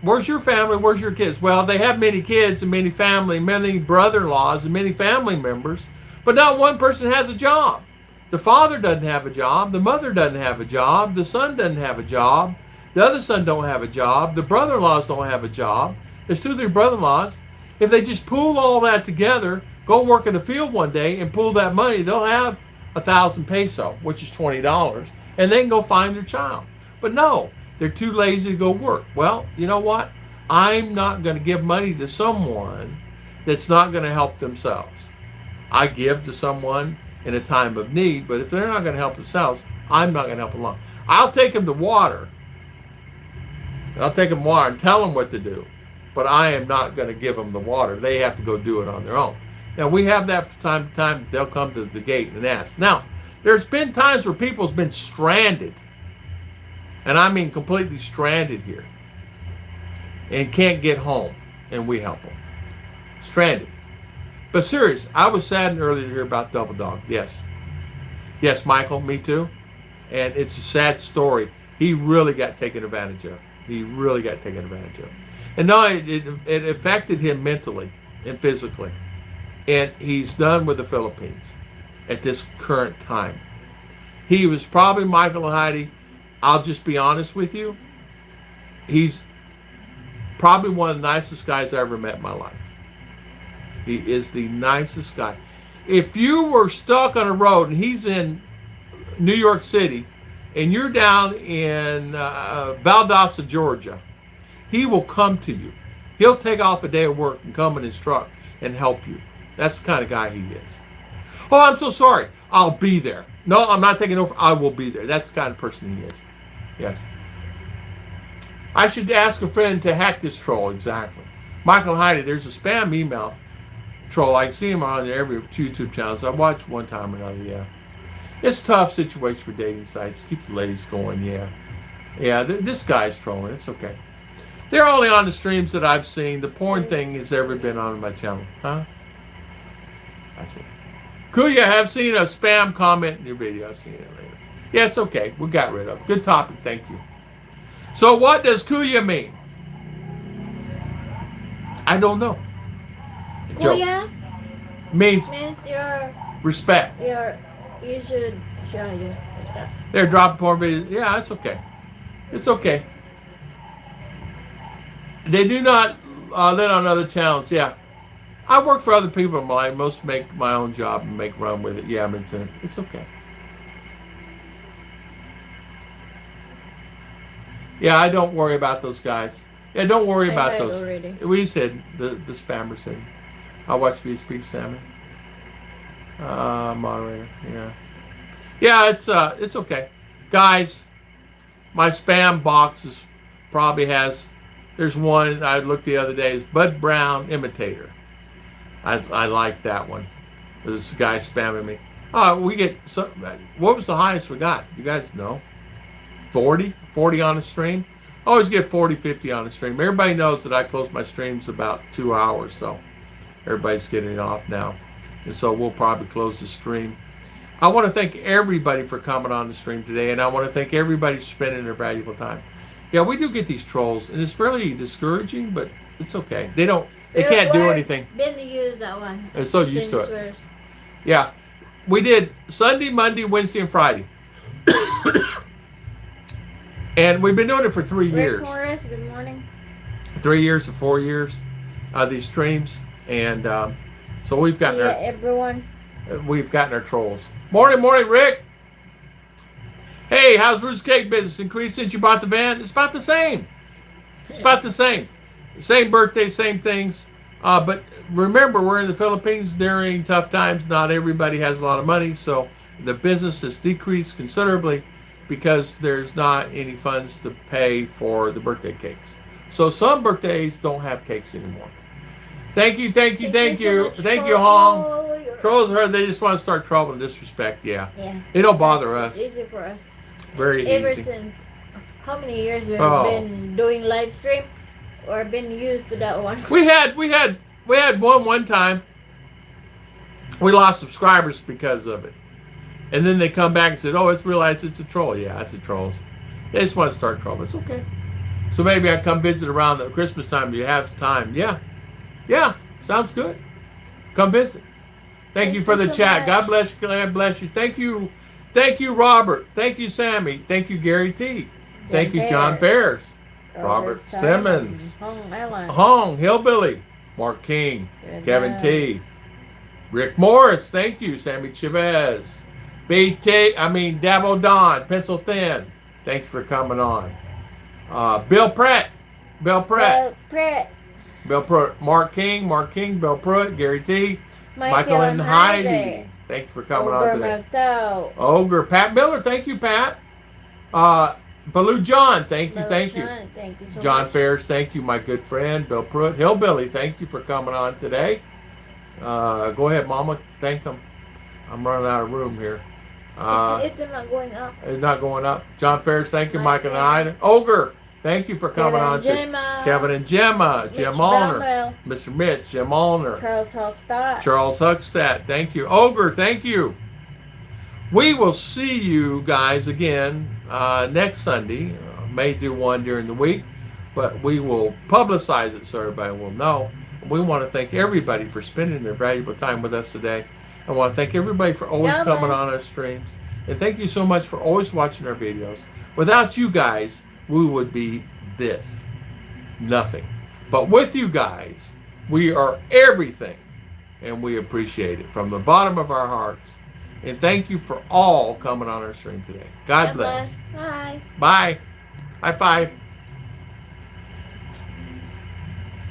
where's your family? Where's your kids? Well, they have many kids and many family, many brother-in-laws and many family members, but not one person has a job. The father doesn't have a job. The mother doesn't have a job. The son doesn't have a job. The other son don't have a job. The brother-in-laws don't have a job. There's 2 or 3 brother-in-laws. If they just pool all that together, go work in the field one day and pool that money, they'll have 1,000 peso, which is $20, and they can go find their child. But no, they're too lazy to go work. Well, you know what? I'm not going to give money to someone that's not going to help themselves. I give to someone in a time of need, but if they're not going to help themselves, I'm not going to help them along. I'll take them to water. I'll take them water and tell them what to do, but I am not going to give them the water. They have to go do it on their own. Now, we have that from time to time. They'll come to the gate and ask. Now, there's been times where people's been stranded, and I mean completely stranded here, and can't get home, and we help them. Stranded. But serious, I was saddened earlier to hear about Double Dog. Yes. Yes, Michael, me too. And it's a sad story. He really got taken advantage of. He really got taken advantage of. And no, it affected him mentally and physically. And he's done with the Philippines at this current time. He was probably, Michael and Heidi, I'll just be honest with you, he's probably one of the nicest guys I ever met in my life. He is the nicest guy. If you were stuck on a road and he's in New York City and you're down in Valdosta, Georgia, he will come to you. He'll take off a day of work and come in his truck and help you. That's the kind of guy he is. Oh, I'm so sorry. I'll be there. No, I'm not taking over. I will be there. That's the kind of person he is. Yes. I should ask a friend to hack this troll. Exactly. Michael and Heidi, there's a spam email troll. I see him on every YouTube channels. I watch one time or another, yeah. It's a tough situation for dating sites. Keep the ladies going, yeah. Yeah, this guy's trolling. It's okay. They're only on the streams that I've seen. The porn thing has ever been on my channel. Huh? I see. Kuya, have seen a spam comment in your video. I've seen it later. Yeah, it's okay. We got rid of it. Good topic. Thank you. So what does Kuya mean? I don't know. Kuya means your respect. You should show you like that. They're dropping porn videos. Yeah, it's okay. It's okay. They do not let on other channels. Yeah. I work for other people in my life. Most make my own job and make run with it. Yeah, I'm into it. It's okay. Yeah, I don't worry about those guys. Yeah, don't worry about those. Already. We said, the spammer said. I watch VSP Salmon. Moderator, yeah. Yeah, it's okay. Guys, my spam box is probably has, there's one I looked the other day, is Bud Brown Imitator. I like that one. This guy spamming me. We get, what was the highest we got? You guys know? 40 on a stream. I always get 40, 50 on a stream. Everybody knows that I close my streams about 2 hours, so everybody's getting it off now. And so we'll probably close the stream. I want to thank everybody for coming on the stream today, and I want to thank everybody for spending their valuable time. Yeah, we do get these trolls, and it's fairly discouraging, but it's okay. They can't do anything. Been used that one. They're so used to it. Yeah. We did Sunday, Monday, Wednesday, and Friday. And we've been doing it for 3 years. Morris, good morning. 3 years or 4 years, these streams. And so we've gotten we've gotten our trolls. Morning, Rick. Hey, how's Ruth's cake business increased since you bought the van? It's about the same. It's about the same. Same birthday, same things. But remember, we're in the Philippines during tough times. Not everybody has a lot of money, so the business has decreased considerably because there's not any funds to pay for the birthday cakes. So some birthdays don't have cakes anymore. Thank you. Thank you, Hong. Trolls, they just want to start trouble and disrespect. Yeah. They don't bother us. It's easy for us. Very Ever easy. since how many years we've Oh. been doing live stream or been used to that one? We had one time. We lost subscribers because of it. And then they come back and said, "Oh, it's realized it's a troll." Yeah, it's a troll. They just want to start trouble. It's okay. So maybe I come visit around the Christmas time. Do you have time? Yeah. Yeah. Sounds good. Come visit. Thank you for the so chat. much. God bless you. God bless you. Thank you. Thank you, Robert. Thank you, Sammy. Thank you, Gary T. Thank you, John Ferris. Robert Simmons. Hong Ellen. Hong, Hillbilly. Mark King. Good Kevin night. T. Rick Morris. Thank you, Sammy Chavez. Davo Don. Pencil Thin. Thank you for coming on. Bill Pratt. Bill Pratt. Pratt. Bill Pruitt, Mark King, Bill Pruitt, Gary T, Michael and Heidi. Thank you for coming on today. Martel. Ogre, Pat Miller, thank you, Pat. Baloo John, thank you. Thank you so John much. Ferris, thank you, my good friend. Bill Pruitt, Hillbilly, thank you for coming on today. Go ahead, Mama, thank them. I'm running out of room here. It's not going up. It's not going up. John Ferris, thank you, Michael and Michael. Heidi. Ogre, thank you for coming on today. Gemma. Kevin and Gemma, Jim Allner, Brownwell. Mr. Mitch, Jim Allner, Charles Hochstadt. Charles Huckstadt, thank you. Ogre, thank you. We will see you guys again next Sunday. May do one during the week, but we will publicize it so everybody will know. We want to thank everybody for spending their valuable time with us today. I want to thank everybody for always Yeah, coming man. on our streams. And thank you so much for always watching our videos. Without you guys, we would be this. Nothing. But with you guys, we are everything. And we appreciate it from the bottom of our hearts. And thank you for all coming on our stream today. God bless. Bye. Bye. High five.